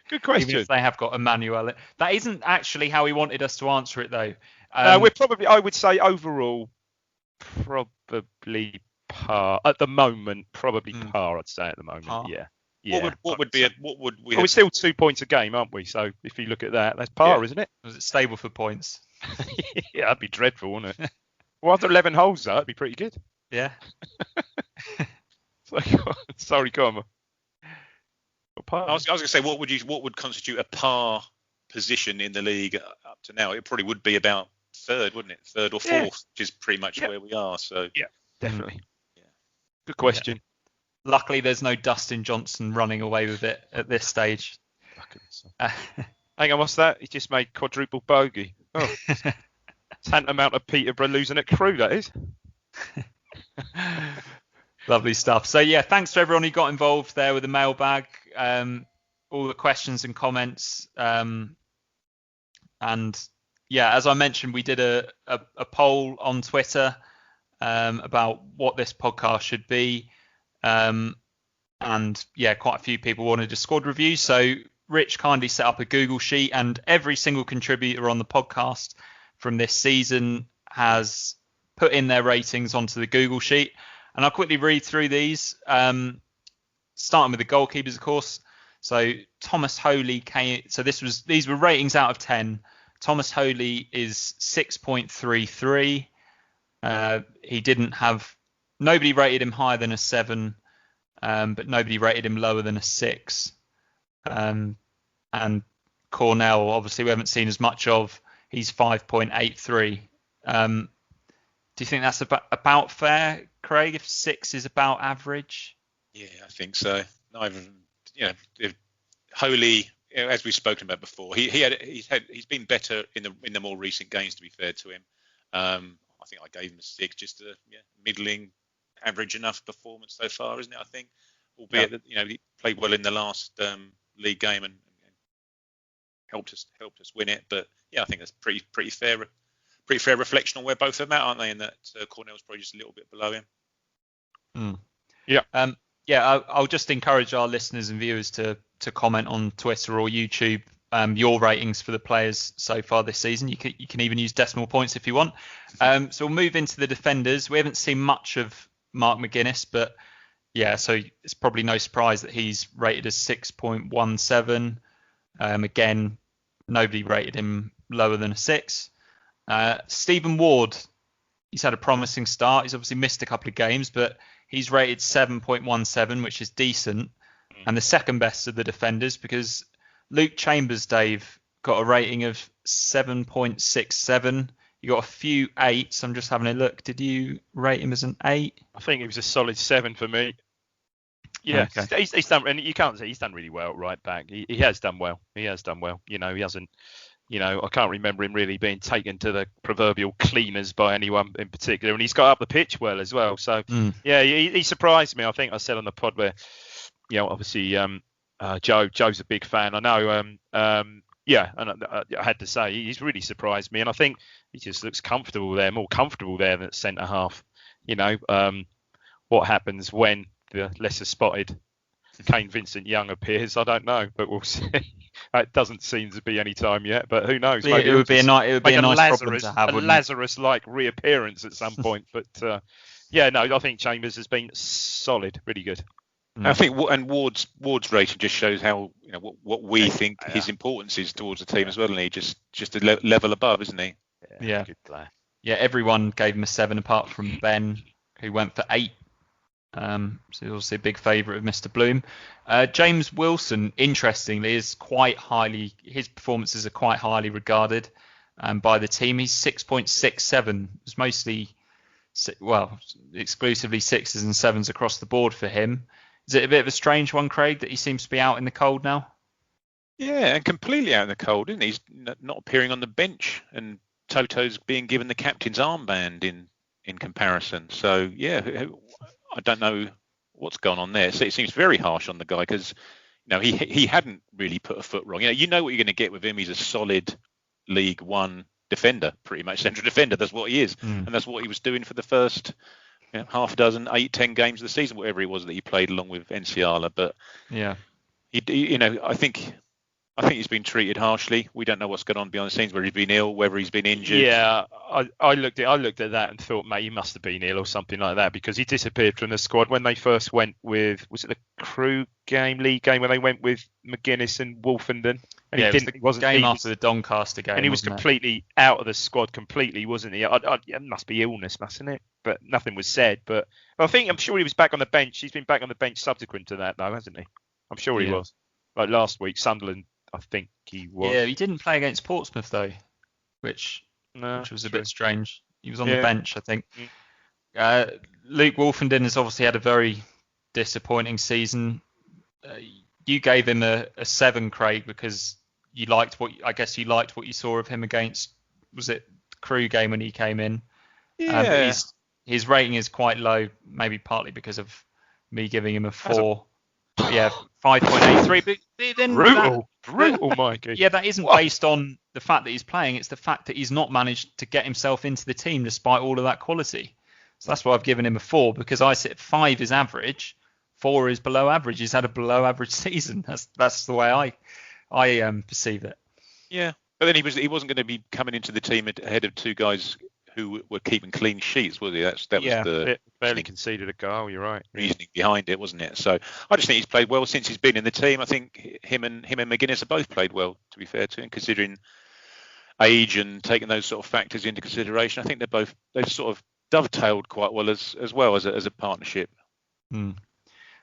Good question. Even if they have got Emmanuel. That isn't actually how he wanted us to answer it, though. We're probably, I would say, overall, probably par at the moment. Probably par, I'd say at the moment. Par. Yeah. What would we? Well, we're still 2 points a game, aren't we? So if you look at that, that's par, isn't it? Was it stable for points? Yeah, that'd be dreadful, wouldn't it? Well, after 11 holes, though, that'd be pretty good. Yeah. Sorry, go on. I was going to say, what would constitute a par position in the league up to now? It probably would be about third, wouldn't it? Third or fourth, which is pretty much where we are. So yeah, definitely. Yeah. Good question. Yeah. Luckily, there's no Dustin Johnson running away with it at this stage. Hang on, what's that? He just made quadruple bogey. Oh, tantamount of Peterborough losing at Crewe, that is. Lovely stuff. So yeah, thanks to everyone who got involved there with the mailbag, all the questions and comments, and yeah, as I mentioned, we did a poll on Twitter about what this podcast should be, and yeah, quite a few people wanted a squad review. So Rich kindly set up a Google sheet, and every single contributor on the podcast from this season has put in their ratings onto the Google sheet. And I'll quickly read through these, starting with the goalkeepers, of course. So Thomas Holy came. So these were ratings out of 10. Thomas Holy is 6.33. Nobody rated him higher than a 7, but nobody rated him lower than a 6. And Cornell, obviously, we haven't seen as much of. He's 5.83. Do you think that's about fair, Craig? If 6 is about average? Yeah, I think so. If Holy, as we've spoken about before, he's been better in the more recent games. To be fair to him, I think I gave him a 6, just a middling, average enough performance so far, isn't it? I think, albeit that he played well in the last league game and helped us win it. But yeah, I think that's pretty fair. Pretty fair reflection on where both of them are, aren't they? And that Cornell's probably just a little bit below him. Yeah. I'll just encourage our listeners and viewers to comment on Twitter or YouTube your ratings for the players so far this season. You can even use decimal points if you want. So we'll move into the defenders. We haven't seen much of Mark McGuinness, but yeah, so it's probably no surprise that he's rated as 6.17. Again, nobody rated him lower than a 6. Stephen Ward, he's had a promising start. He's obviously missed a couple of games, but he's rated 7.17, which is decent, and the second best of the defenders, because Luke Chambers, Dave, got a rating of 7.67. You got a few 8s. I'm just having a look. Did you rate him as an 8? I think it was a solid 7 for me. Yeah, okay. He's done, and you can't say he's done really well at right back. He has done well. He hasn't. I can't remember him really being taken to the proverbial cleaners by anyone in particular, and he's got up the pitch well as well. So yeah, he surprised me. I think I said on the pod where, obviously Joe's a big fan. I know. And I had to say he's really surprised me, and I think he just looks comfortable there, more comfortable there than at centre half. What happens when the lesser spotted Kane Vincent-Young appears, I don't know, but we'll see. It doesn't seem to be any time yet, but who knows? Yeah, it would be a nice problem to have. A Lazarus-like reappearance at some point, but I think Chambers has been solid, really good. I think, and Ward's rating just shows how what we think his importance is towards the team as well, and he just a level above, isn't he? Yeah, good player. Yeah, everyone gave him a 7 apart from Ben, who went for 8. So he's obviously a big favourite of Mr. Bloom. James Wilson, interestingly, his performances are quite highly regarded by the team. He's 6.67. It's mostly, exclusively 6s and 7s across the board for him. Is it a bit of a strange one, Craig, that he seems to be out in the cold now? Yeah, and completely out in the cold, isn't he? He's not appearing on the bench, and Toto's being given the captain's armband in comparison. So, yeah, I don't know what's gone on there. So it seems very harsh on the guy because, he hadn't really put a foot wrong. You know what you're going to get with him. He's a solid League One defender, pretty much central defender. That's what he is, and that's what he was doing for the first half a dozen, 8-10 games of the season, whatever it was that he played along with Enciala. But yeah, I think he's been treated harshly. We don't know what's going on behind the scenes, whether he's been ill, whether he's been injured. Yeah, I looked at that and thought, mate, he must have been ill or something like that, because he disappeared from the squad when they first went with, was it the Crew league game when they went with McGuinness and Wolfenden? And yeah, he wasn't after the Doncaster game, and he was completely out of the squad, completely, wasn't he? It must be illness, mustn't it? But nothing was said. But I'm sure he was back on the bench. He's been back on the bench subsequent to that, though, hasn't he? I'm sure he was. Like last week, Sunderland, I think he was. Yeah, he didn't play against Portsmouth though, which was a bit strange. He was on the bench, I think. Luke Wolfenden has obviously had a very disappointing season. You gave him a 7, Craig, because you liked what you saw of him against, was it the Crew game when he came in? Yeah. His rating is quite low, maybe partly because of me giving him a 4. 5.83. But then brutal, Mikey. Yeah, that isn't based on the fact that he's playing. It's the fact that he's not managed to get himself into the team despite all of that quality. So that's why I've given him a 4, because I said 5 is average, 4 is below average. He's had a below average season. That's the way I perceive it. Yeah, but then he wasn't going to be coming into the team ahead of 2 guys who were keeping clean sheets, was he? That was the barely conceded a goal. You're right. Reasoning behind it, wasn't it? So I just think he's played well since he's been in the team. I think him and McGuinness have both played well, to be fair to him, considering age and taking those sort of factors into consideration. I think they've sort of dovetailed quite well as well as a partnership.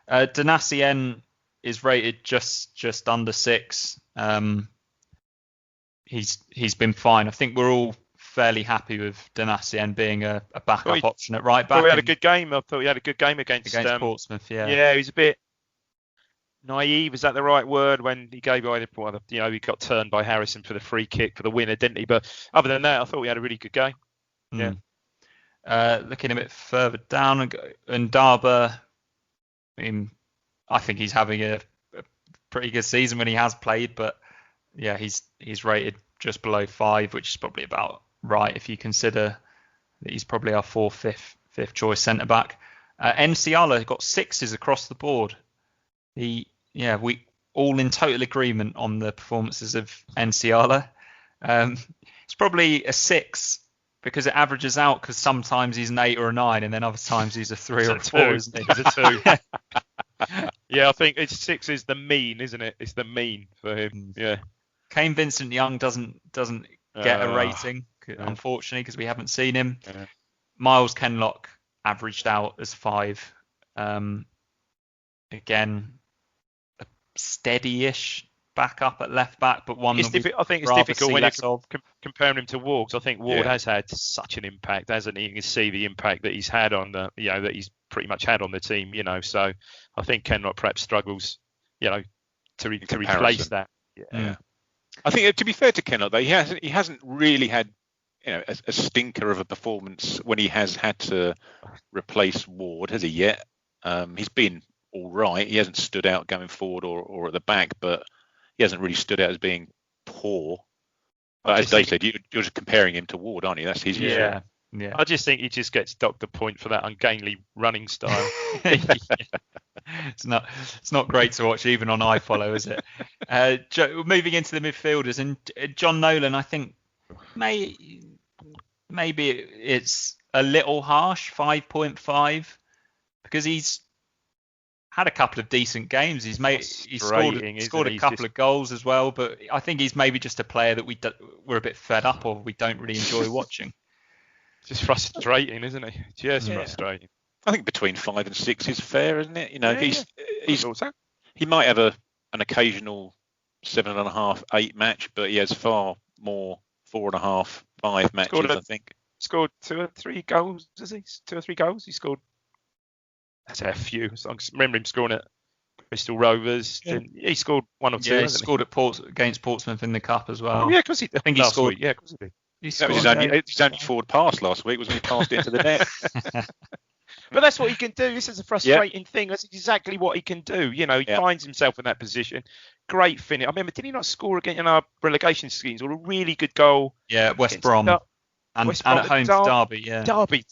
Donacien is rated just under 6. He's been fine. I think we're all fairly happy with Donacien being a backup option at right back. I thought he had a good game. I thought he had a good game against Portsmouth. Yeah, he was a bit naive. Is that the right word? When he gave he got turned by Harrison for the free kick for the winner, didn't he? But other than that, I thought he had a really good game. Yeah. Looking a bit further down, and Darber, I think he's having a pretty good season when he has played, but yeah, he's rated just below 5, which is probably about right if you consider that he's probably our fifth choice centre back. Enciala got 6s across the board. We all in total agreement on the performances of Enciala. It's probably a 6 because it averages out, because sometimes he's an 8 or a 9, and then other times he's a 3 or a 4, isn't he? He's a 2. Yeah, I think 6 is the mean, isn't it? It's the mean for him. Yeah. Kane Vincent-Young doesn't get a rating, unfortunately, because we haven't seen him. Miles Kenlock averaged out as 5. Again, a steady-ish backup at left back, but one. I think it's difficult when you're comparing him to Ward, because I think Ward has had such an impact, hasn't he? You can see the impact that he's had on that he's pretty much had on the team. So I think Kenlock perhaps struggles, to replace that. Yeah. I think, to be fair to Kenlock, though, he hasn't really had a stinker of a performance when he has had to replace Ward, has he yet? He's been all right. He hasn't stood out going forward or at the back, but he hasn't really stood out as being poor. But as Dave said, you're just comparing him to Ward, aren't you? That's his issue. Yeah. I just think he just gets docked a point for that ungainly running style. It's not great to watch even on iFollow, is it? Moving into the midfielders, and John Nolan, I think maybe it's a little harsh, 5.5, because he's had a couple of decent games. He's scored a couple of goals as well, but I think he's maybe just a player that we're a bit fed up of. We don't really enjoy watching. Just frustrating, isn't he? Just frustrating. I think between 5 and 6 is fair, isn't it? Yeah, he might have an occasional 7.5, 8 match, but he has far more 4.5, 5 matches. I think scored 2 or 3 goals. Does he? 2 or 3 goals. He scored. That's a few. So I remember him scoring at Bristol Rovers. Yeah. He scored 1 or 2. Yeah, he scored against Portsmouth in the cup as well. Oh, yeah, because I think he scored. Yeah, because he did. That was his only forward pass last week, was when he passed it into the net. But that's what he can do. This is a frustrating thing. That's exactly what he can do. He finds himself in that position. Great finish. I remember, did he not score again in our relegation schemes? Or a really good goal? Yeah, West Brom. And at home to Derby, yeah. Derby.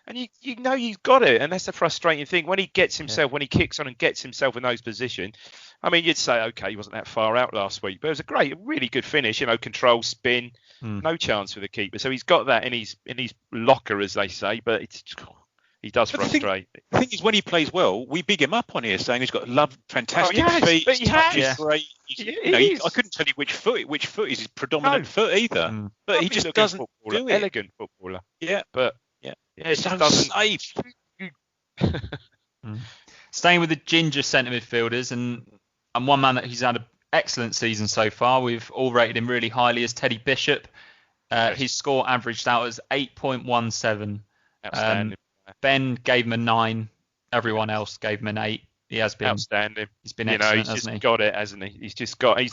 And you know you've got it. And that's the frustrating thing. When he gets himself, when he kicks on and gets himself in those positions, I mean, you'd say, okay, he wasn't that far out last week. But it was a really good finish. Control, spin, no chance for the keeper. So he's got that in his locker, as they say. But he does frustrate. The thing is, when he plays well, we big him up on here, saying he's got fantastic feet. But he has. Great. I couldn't tell you which foot is his predominant foot either. But he just doesn't do it. Elegant footballer. Yeah, but it so safe. Staying with the ginger centre midfielders, and one man that he's had an excellent season so far. We've all rated him really highly as Teddy Bishop. His score averaged out as 8.17. Outstanding. Ben gave him a 9. Everyone else gave him an 8. He has been outstanding. He's been excellent, he's just got it, hasn't he? He's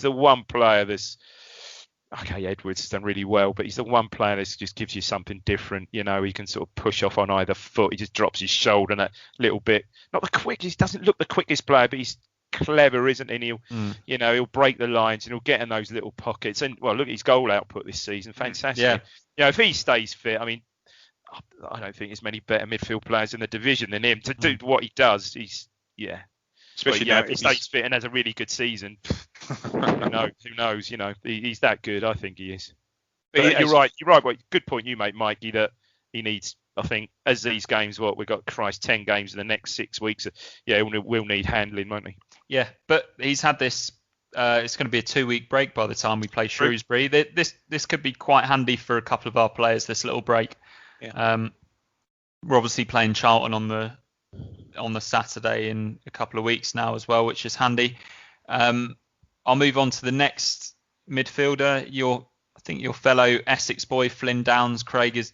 the one player that's okay. Edwards has done really well, but he's the one player that just gives you something different. He can sort of push off on either foot. He just drops his shoulder and that little bit. Not the quickest. He doesn't look the quickest player, but he's clever, isn't he? He'll break the lines and he'll get in those little pockets. And look at his goal output this season. Fantastic. Yeah. If he stays fit, I mean, I don't think there's many better midfield players in the division than him to do what he does. Especially now if he stays fit and has a really good season. Who knows? He's that good. I think he is. But you're right. Good point you make, Mikey. That he needs. I think as these games, we've got 10 games in the next 6 weeks. Yeah, we'll need handling, won't we? Yeah, but he's had this. It's going to be a 2-week break by the time we play Shrewsbury. This could be quite handy for a couple of our players. This little break. Yeah. We're obviously playing Charlton on the Saturday in a couple of weeks now as well, which is handy. I'll move on to the next midfielder. I think your fellow Essex boy Flynn Downs, Craig, is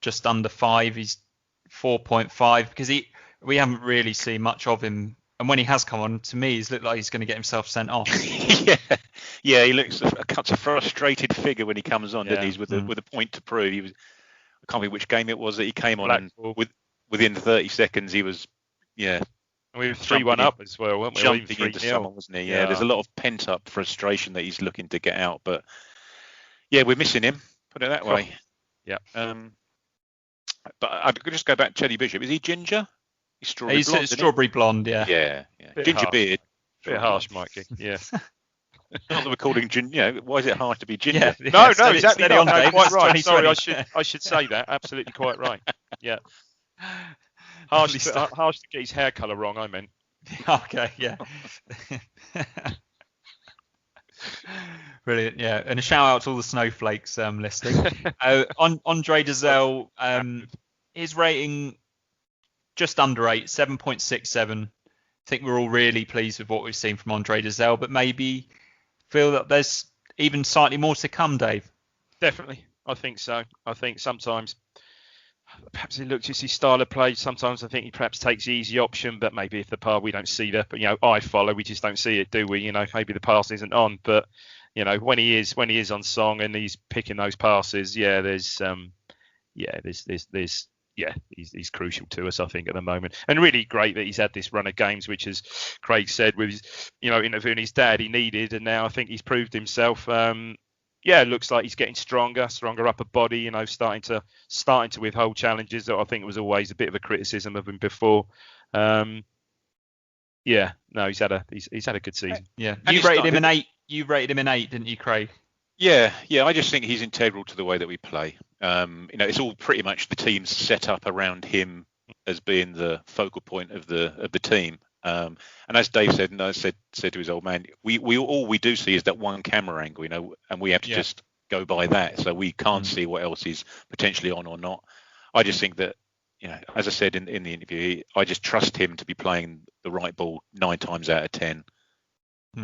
just under 5. He's 4.5 because we haven't really seen much of him. And when he has come on, to me, he's looked like he's going to get himself sent off. yeah, he looks a frustrated figure when he comes on, doesn't he? With a point to prove. He was. I can't remember which game it was that he came on, and within 30 seconds he was, And we were 3-1 up as well, weren't we? Jumping into someone, wasn't he? Yeah, there's a lot of pent-up frustration that he's looking to get out, but we're missing him. Put it that way. Yeah. But I could just go back to Teddy Bishop. Is he ginger? He's strawberry blonde. Yeah. Yeah. Ginger beard. Bit harsh, Mikey. Yeah. Not that we're calling ginger. Why is it hard to be ginger? No, exactly. No, quite right. Sorry, I should say that. Absolutely quite right. Yeah. Harsh to get his hair colour wrong, I meant. Okay, yeah. Brilliant, yeah. And a shout out to all the snowflakes listening. Andre Dazelle, his rating just under 8, 7.67. I think we're all really pleased with what we've seen from Andre Dazelle, but maybe feel that there's even slightly more to come, Dave. Definitely, I think so. I think sometimes perhaps he looks at his style of play. Sometimes I think he perhaps takes the easy option, but maybe if the pass we don't see that, but I follow, we just don't see it, do we? Maybe the pass isn't on, but when he is on song and he's picking those passes, he's crucial to us, I think, at the moment. And really great that he's had this run of games, which, as Craig said, with his, interviewing his dad, he needed, and now I think he's proved himself. it looks like he's getting stronger upper body. You know, starting to withhold challenges. That I think was always a bit of a criticism of him before. He's had a good season. Yeah, you rated him an 8. You rated him an 8, didn't you, Craig? Yeah. I just think he's integral to the way that we play. It's all pretty much the team's set up around him as being the focal point of the team. And as Dave said, and I said to his old man, we all we do see is that one camera angle, and we have to just go by that. So we can't see what else is potentially on or not. I just think that, as I said in the interview, I just trust him to be playing the right ball 9 times out of 10,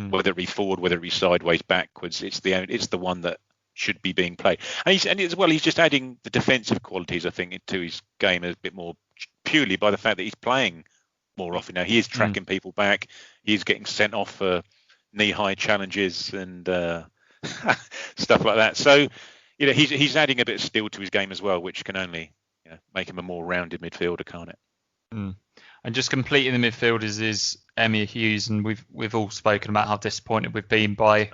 whether it be forward, whether it be sideways, backwards. It's the one that should be being played. And he's just adding the defensive qualities, I think, into his game a bit more purely by the fact that he's playing more often now. He is tracking people back. He's getting sent off for knee-high challenges and stuff like that. So, he's adding a bit of steel to his game as well, which can only make him a more rounded midfielder, can't it? And just completing the midfielders is Emir Hughes, and we've all spoken about how disappointed we've been by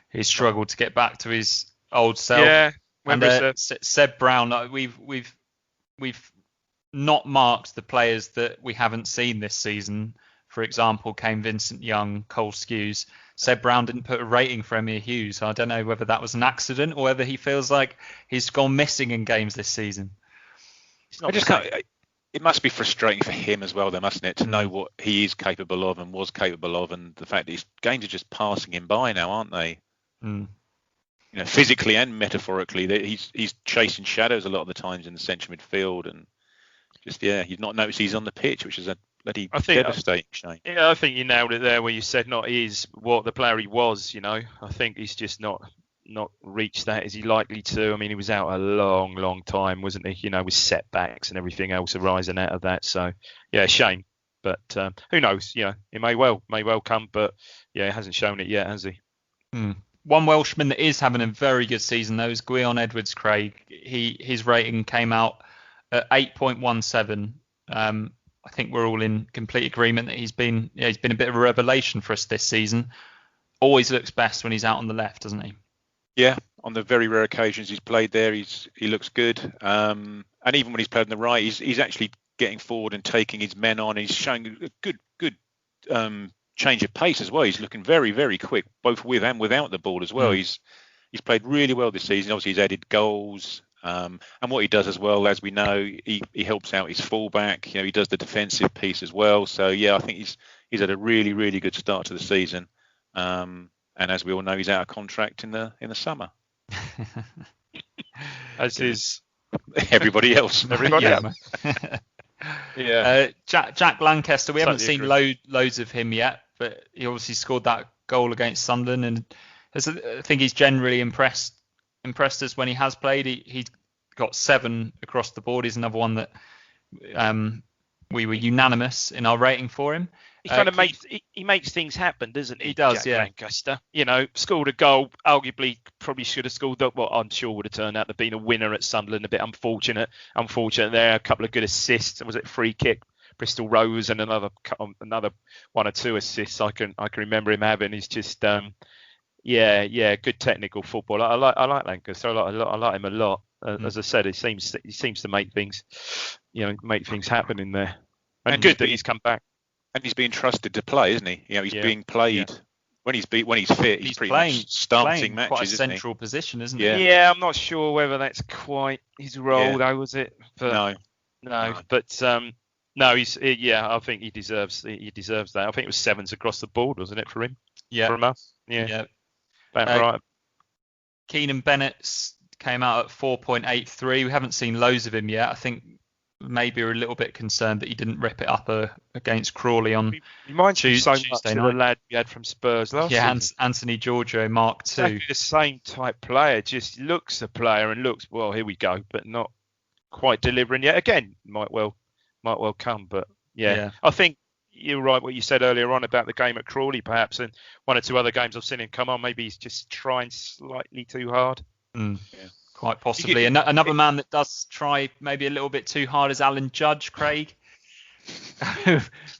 his struggle to get back to his old self. Yeah, and Seb Brown, we've not marked the players that we haven't seen this season. For example, Kane Vincent-Young, Cole Skews. Seb Brown didn't put a rating for Emir Hughes. I don't know whether that was an accident or whether he feels like he's gone missing in games this season. It must be frustrating for him as well, though, mustn't it, to know what he is capable of and was capable of, and the fact that his games are just passing him by now, aren't they? Physically and metaphorically, he's chasing shadows a lot of the times in the central midfield, and you've not noticed he's on the pitch, which is a bloody devastating shame. Yeah, I think you nailed it there where you said not he is what the player he was. I think he's just not reached that. Is he likely to? I mean, he was out a long time, wasn't he? With setbacks and everything else arising out of that. So yeah, shame. But who knows? It may well come. But yeah, he hasn't shown it yet, has he? One Welshman that is having a very good season though is Gwion Edwards, Craig. His rating came out at 8.17. I think we're all in complete agreement that he's been a bit of a revelation for us this season. Always looks best when he's out on the left, doesn't he? Yeah, on the very rare occasions he's played there, he looks good. And even when he's played on the right, he's actually getting forward and taking his men on. He's showing a good change of pace as well. He's looking very, very quick, both with and without the ball as well. He's played really well this season. Obviously, he's added goals. And what he does as well, as we know, he helps out his fullback. He does the defensive piece as well. So yeah, I think he's had a really, really good start to the season. And as we all know, he's out of contract in the summer. As is everybody else. Yeah. Jack Lancaster, we haven't seen loads of him yet, but he obviously scored that goal against Sunderland, and I think he's generally impressed us when he has played. He's got 7 across the board. He's another one that we were unanimous in our rating for him. He kind of makes things happen, doesn't he? He does, Jack Lancaster. Scored a goal. Arguably, probably should have scored that. Well, I'm sure would have turned out to be a winner at Sunderland. A bit unfortunate there. A couple of good assists. Was it free kick? Bristol Rovers and another 1 or 2 assists. I can remember him having. He's just good technical football. I like Lancaster. I like him a lot. As I said, he seems to make things happen in there. And good that he's come back. And he's being trusted to play, isn't he? He's being played when he's fit. He's pretty much starting matches, quite a isn't central position, isn't he? he? Yeah, I'm not sure whether that's quite his role, though, was it? But, no. But no, I think he deserves that. I think it was 7s across the board, wasn't it, for him? Yeah. From us? Yeah. Right. Keenan Bennett came out at 4.83. We haven't seen loads of him yet. I think maybe we're a little bit concerned that he didn't rip it up against Crawley on Tuesday night. The lad we had from Spurs last season. Anthony Giorgio, Mark II. Exactly the same type player, just looks a player and looks, well, here we go, but not quite delivering yet. Again, might well come, but yeah. I think you're right what you said earlier on about the game at Crawley, perhaps, and 1 or 2 other games I've seen him come on. Maybe he's just trying slightly too hard. Yeah. Quite possibly. Another man that does try maybe a little bit too hard is Alan Judge, Craig.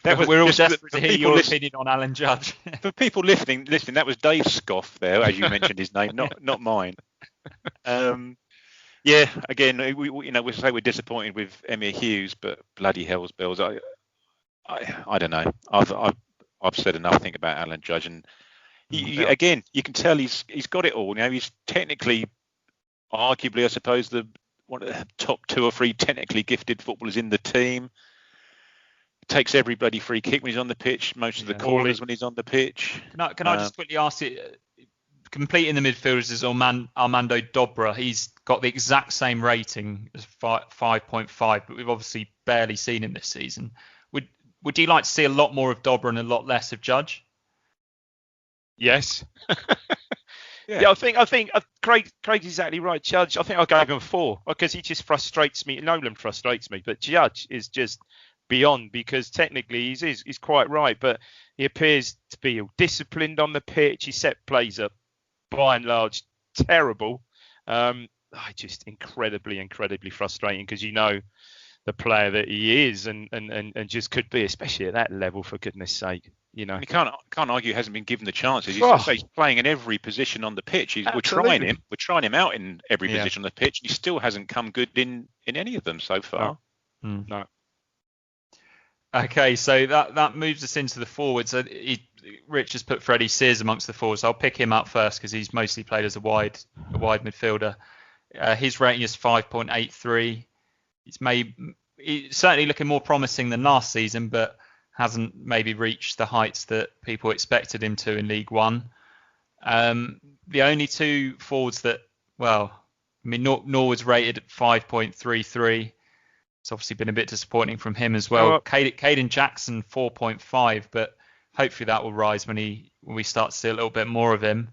We're all just desperate for to hear people your opinion on Alan Judge. For people listening, that was Dave's scoff there, as you mentioned his name, not mine. Yeah, again, we say we're disappointed with Emir Hughes, but bloody hell's bells, I don't know. I've said enough, I think, about Alan Judge, and again, you can tell he's got it all. He's technically, arguably, I suppose, one of the top 2 or 3 technically gifted footballers in the team. Takes every bloody free kick when he's on the pitch, most of the corners when he's on the pitch. Can I just quickly ask you, completing the midfielders is Armando Dobra. He's got the exact same rating as 5.5, but we've obviously barely seen him this season. Would you like to see a lot more of Dobra and a lot less of Judge? Yes. Yeah, I think Craig's exactly right. Judge, I think I gave him 4 because he just frustrates me. Nolan frustrates me, but Judge is just beyond, because technically he's quite right, but he appears to be disciplined on the pitch. His set plays are by and large terrible. Just incredibly frustrating, because the player that he is and just could be, especially at that level, for goodness sake. You can't argue he hasn't been given the chances. He's playing in every position on the pitch. We're trying him out in every position on the pitch. He still hasn't come good in any of them so far. No. Okay, so that moves us into the forwards. Rich has put Freddie Sears amongst the forwards. So I'll pick him up first because he's mostly played as a wide midfielder. His rating is 5.83. He's certainly looking more promising than last season, but hasn't maybe reached the heights that people expected him to in League One. The only 2 forwards Norwood's rated at 5.33. It's obviously been a bit disappointing from him as well. Caden Jackson 4.5, but hopefully that will rise when we start to see a little bit more of him.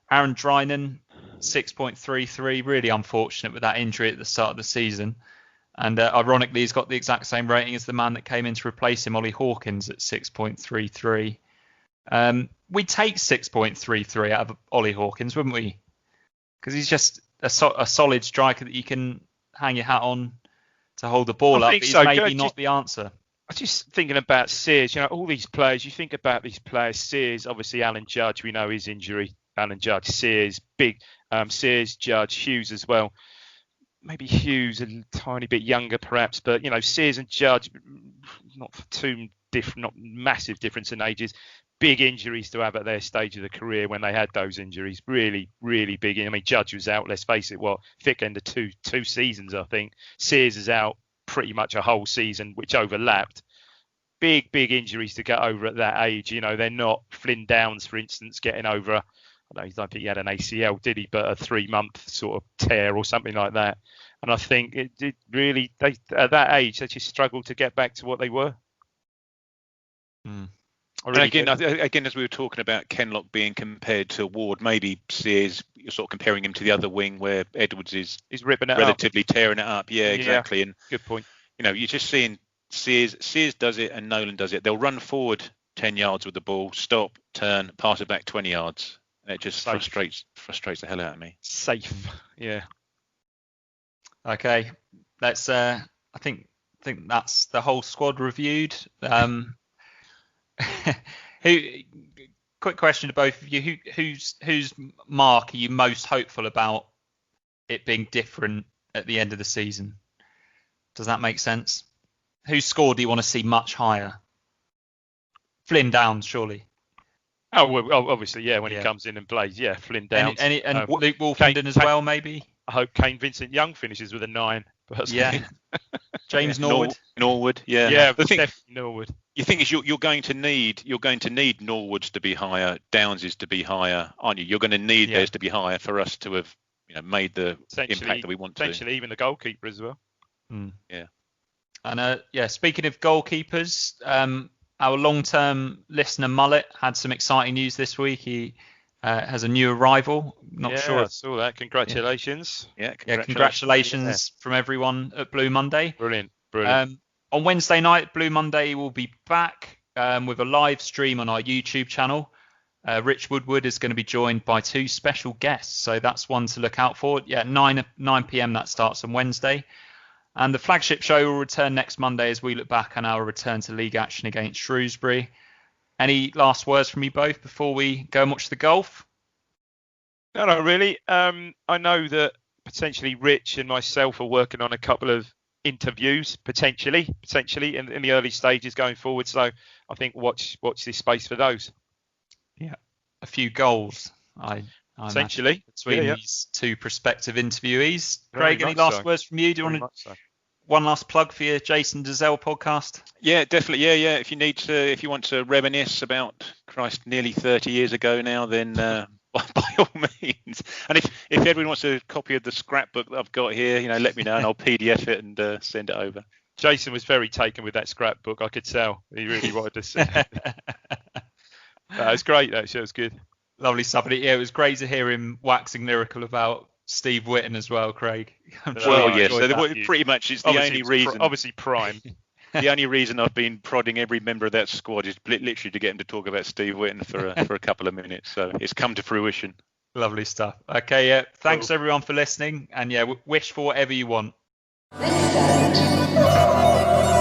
Aaron Drinan 6.33, really unfortunate with that injury at the start of the season. And ironically, he's got the exact same rating as the man that came in to replace him, Ollie Hawkins, at 6.33. We'd take 6.33 out of Ollie Hawkins, wouldn't we? Because he's just a solid striker that you can hang your hat on to hold the ball up, but he's maybe not the answer. I was just thinking about Sears. All these players, you think about these players. Sears, obviously Alan Judge, we know his injury. Alan Judge, Sears, big. Sears, Judge, Hughes as well. Maybe Hughes a tiny bit younger perhaps, but Sears and Judge, not massive difference in ages. Big injuries to have at their stage of the career when they had those injuries. Really, really big. I mean, Judge was out, let's face it, thick end of two seasons, I think. Sears is out pretty much a whole season, which overlapped. Big injuries to get over at that age. They're not Flynn Downs, for instance, getting over I don't think he had an ACL, did he? But a 3-month sort of tear or something like that. And I think it really, at that age, they just struggled to get back to what they were. Again, as we were talking about Kenlock being compared to Ward, maybe Sears, you're sort of comparing him to the other wing where Edwards is ripping it relatively tearing it up. Yeah, exactly. And good point. You're just seeing Sears does it and Nolan does it. They'll run forward 10 yards with the ball, stop, turn, pass it back 20 yards. And it just frustrates the hell out of me. Safe, yeah. Okay, let's. I think that's the whole squad reviewed. Quick question to both of you: whose mark are you most hopeful about it being different at the end of the season? Does that make sense? Whose score do you want to see much higher? Flynn Downs, surely. Oh, well, obviously, yeah. When he comes in and plays, Flynn Downs. And Luke Wolfenden as well, maybe. I hope Kane Vincent Young finishes with a 9. Personally. Yeah. James Norwood. Norwood, yeah. Yeah, definitely Norwood. You think you're going to need Norwood's to be higher, Downs's to be higher, aren't you? You're going to need theirs to be higher for us to have made the impact that we want to. Potentially even the goalkeeper as well. Yeah. And speaking of goalkeepers, our long-term listener Mullet had some exciting news this week. He has a new arrival. Not sure. I saw that. Congratulations. Congratulations from everyone at Blue Monday. Brilliant. On Wednesday night, Blue Monday will be back with a live stream on our YouTube channel. Rich Woodward is going to be joined by 2 special guests, so that's one to look out for. 9 p.m. that starts on Wednesday. And the flagship show will return next Monday as we look back on our return to league action against Shrewsbury. Any last words from you both before we go and watch the golf? No, not really. I know that potentially Rich and myself are working on a couple of interviews potentially in the early stages going forward. So I think watch this space for those. Yeah, a few goals. I Essentially between these two prospective interviewees. Very Craig, any much last so. words from you? Do you want to one last plug for your Jason De Vos podcast? Yeah, definitely. Yeah. If you want to reminisce about nearly 30 years ago now, then by all means. And if everyone wants a copy of the scrapbook that I've got here, let me know and I'll PDF it and send it over. Jason was very taken with that scrapbook. I could tell he really wanted to see it. It's great. Actually, it was good. Lovely stuff. Yeah, it was great to hear him waxing lyrical about Steve Whitten as well, Craig. Yes. So pretty much it's the only reason. Obviously, prime. The only reason I've been prodding every member of that squad is literally to get him to talk about Steve Whitten for a couple of minutes. So it's come to fruition. Lovely stuff. Okay, yeah. Thanks everyone for listening, and yeah, wish for whatever you want. Midfield.